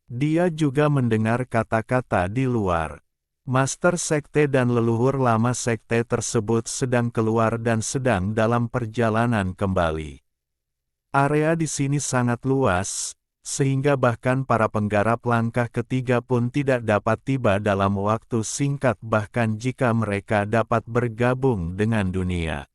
Dia juga mendengar kata-kata di luar. Master sekte dan leluhur lama sekte tersebut sedang keluar dan sedang dalam perjalanan kembali. Area di sini sangat luas, sehingga bahkan para penggarap langkah ketiga pun tidak dapat tiba dalam waktu singkat bahkan jika mereka dapat bergabung dengan dunia.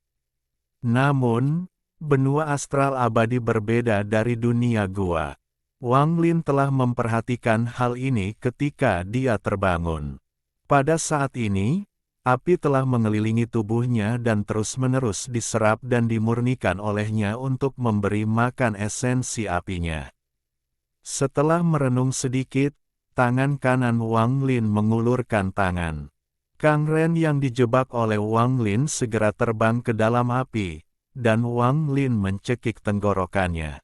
Namun, benua astral abadi berbeda dari dunia gua. Wang Lin telah memperhatikan hal ini ketika dia terbangun. Pada saat ini, api telah mengelilingi tubuhnya dan terus-menerus diserap dan dimurnikan olehnya untuk memberi makan esensi apinya. Setelah merenung sedikit, tangan kanan Wang Lin mengulurkan tangan. Kang Ren yang dijebak oleh Wang Lin segera terbang ke dalam api, dan Wang Lin mencekik tenggorokannya.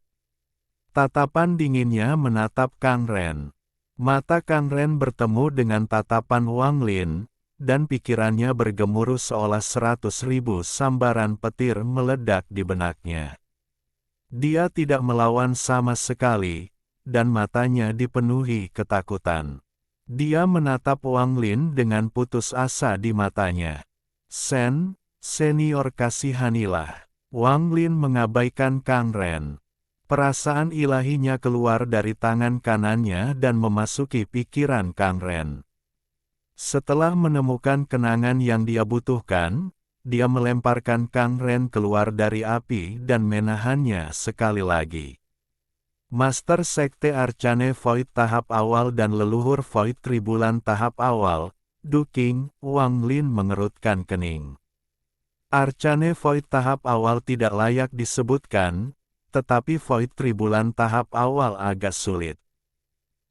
Tatapan dinginnya menatap Kang Ren. Mata Kang Ren bertemu dengan tatapan Wang Lin, dan pikirannya bergemuruh seolah 100.000 sambaran petir meledak di benaknya. Dia tidak melawan sama sekali, dan matanya dipenuhi ketakutan. Dia menatap Wang Lin dengan putus asa di matanya. Senior kasihanilah. Wang Lin mengabaikan Kang Ren. Perasaan ilahinya keluar dari tangan kanannya dan memasuki pikiran Kang Ren. Setelah menemukan kenangan yang dia butuhkan, dia melemparkan Kang Ren keluar dari api dan menahannya sekali lagi. Master Sekte Arcane Void tahap awal dan leluhur Void Tribulan tahap awal, Duking, Wang Lin mengerutkan kening. Arcane Void tahap awal tidak layak disebutkan, tetapi Void Tribulan tahap awal agak sulit.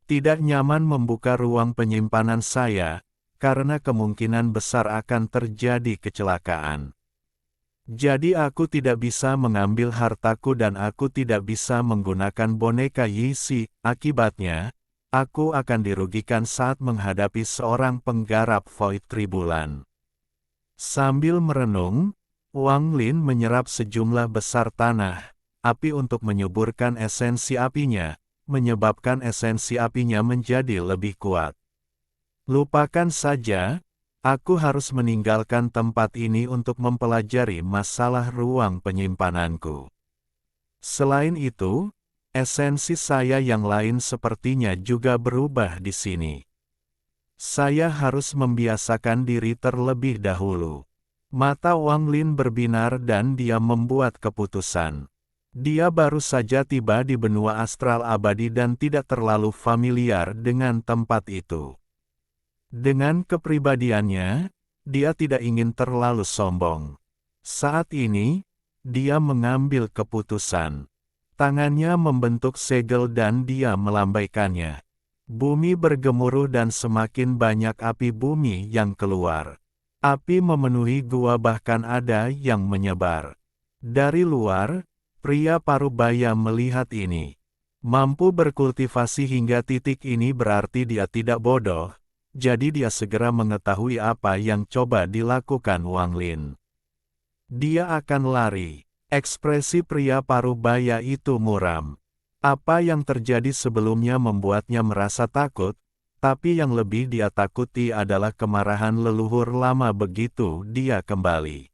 Tidak nyaman membuka ruang penyimpanan saya, karena kemungkinan besar akan terjadi kecelakaan. Jadi aku tidak bisa mengambil hartaku dan aku tidak bisa menggunakan boneka Yixi, akibatnya, aku akan dirugikan saat menghadapi seorang penggarap Void Tribulan. Sambil merenung, Wang Lin menyerap sejumlah besar tanah, api untuk menyuburkan esensi apinya, menyebabkan esensi apinya menjadi lebih kuat. Lupakan saja. Aku harus meninggalkan tempat ini untuk mempelajari masalah ruang penyimpananku. Selain itu, esensi saya yang lain sepertinya juga berubah di sini. Saya harus membiasakan diri terlebih dahulu. Mata Wang Lin berbinar dan dia membuat keputusan. Dia baru saja tiba di benua astral abadi dan tidak terlalu familiar dengan tempat itu. Dengan kepribadiannya, dia tidak ingin terlalu sombong. Saat ini, dia mengambil keputusan. Tangannya membentuk segel dan dia melambaikannya. Bumi bergemuruh dan semakin banyak api bumi yang keluar. Api memenuhi gua bahkan ada yang menyebar. Dari luar, pria parubaya melihat ini. Mampu berkultivasi hingga titik ini berarti dia tidak bodoh. Jadi dia segera mengetahui apa yang coba dilakukan Wang Lin. Dia akan lari. Ekspresi pria parubaya itu muram. Apa yang terjadi sebelumnya membuatnya merasa takut, tapi yang lebih dia takuti adalah kemarahan leluhur lama begitu dia kembali.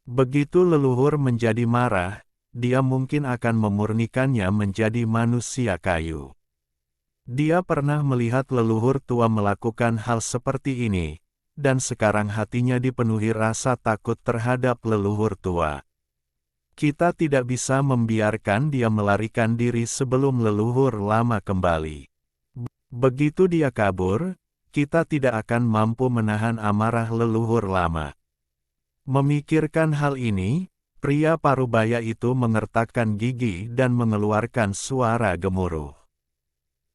Begitu leluhur menjadi marah, dia mungkin akan memurnikannya menjadi manusia kayu. Dia pernah melihat leluhur tua melakukan hal seperti ini, dan sekarang hatinya dipenuhi rasa takut terhadap leluhur tua. Kita tidak bisa membiarkan dia melarikan diri sebelum leluhur lama kembali. Begitu dia kabur, kita tidak akan mampu menahan amarah leluhur lama. Memikirkan hal ini, pria parubaya itu mengertakkan gigi dan mengeluarkan suara gemuruh.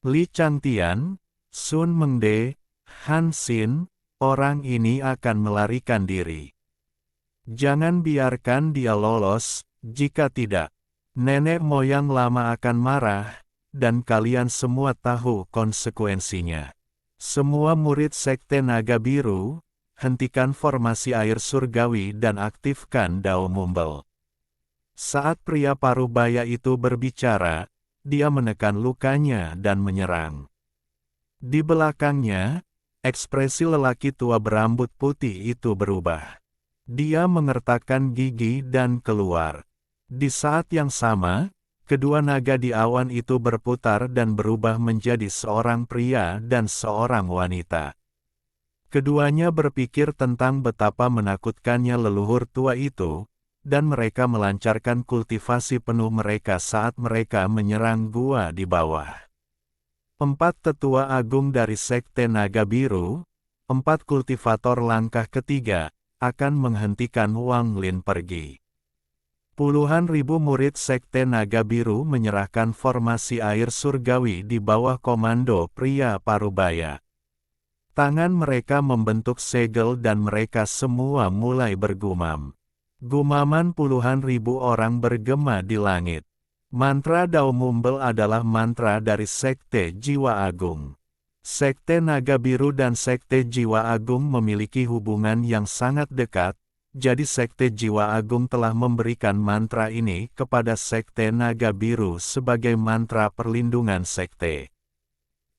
Li Changtian, Sun Mengde, Han Xin, orang ini akan melarikan diri. Jangan biarkan dia lolos, jika tidak, nenek moyang lama akan marah, dan kalian semua tahu konsekuensinya. Semua murid Sekte Naga Biru, hentikan formasi air surgawi dan aktifkan Dao Mumbel. Saat pria parubaya itu berbicara, dia menekan lukanya dan menyerang. Di belakangnya, ekspresi lelaki tua berambut putih itu berubah. Dia mengertakkan gigi dan keluar. Di saat yang sama, kedua naga di awan itu berputar dan berubah menjadi seorang pria dan seorang wanita. Keduanya berpikir tentang betapa menakutkannya leluhur tua itu, dan mereka melancarkan kultivasi penuh mereka saat mereka menyerang gua di bawah. 4 tetua agung dari Sekte Naga Biru, 4 kultivator langkah ketiga, akan menghentikan Wang Lin pergi. Puluhan ribu murid Sekte Naga Biru menyerahkan formasi air surgawi di bawah komando pria parubaya. Tangan mereka membentuk segel dan mereka semua mulai bergumam. Gumaman puluhan ribu orang bergema di langit. Mantra Dao Mumbel adalah mantra dari Sekte Jiwa Agung. Sekte Naga Biru dan Sekte Jiwa Agung memiliki hubungan yang sangat dekat, jadi Sekte Jiwa Agung telah memberikan mantra ini kepada Sekte Naga Biru sebagai mantra perlindungan sekte.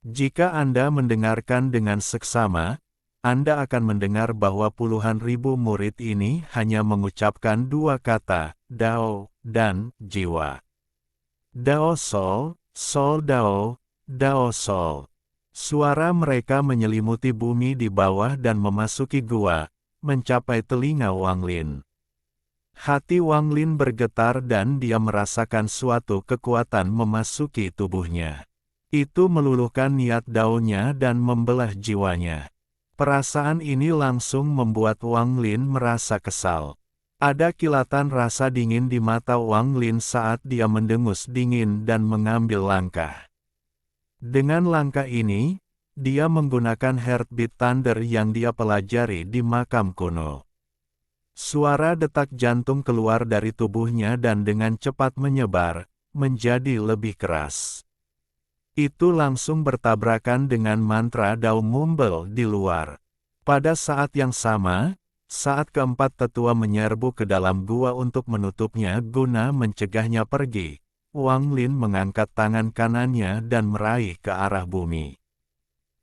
Jika Anda mendengarkan dengan seksama, Anda akan mendengar bahwa puluhan ribu murid ini hanya mengucapkan 2 kata, Dao, dan Jiwa. Dao Sol, Sol Dao, Dao Sol. Suara mereka menyelimuti bumi di bawah dan memasuki gua, mencapai telinga Wang Lin. Hati Wang Lin bergetar dan dia merasakan suatu kekuatan memasuki tubuhnya. Itu meluluhkan niat daunnya dan membelah jiwanya. Perasaan ini langsung membuat Wang Lin merasa kesal. Ada kilatan rasa dingin di mata Wang Lin saat dia mendengus dingin dan mengambil langkah. Dengan langkah ini, dia menggunakan Heartbeat Thunder yang dia pelajari di makam kuno. Suara detak jantung keluar dari tubuhnya dan dengan cepat menyebar, menjadi lebih keras. Itu langsung bertabrakan dengan mantra Dao Mumbel di luar. Pada saat yang sama, saat keempat tetua menyerbu ke dalam gua untuk menutupnya guna mencegahnya pergi, Wang Lin mengangkat tangan kanannya dan meraih ke arah bumi.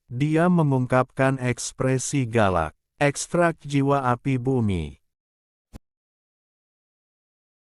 Dia mengungkapkan ekspresi galak, ekstrak jiwa api bumi.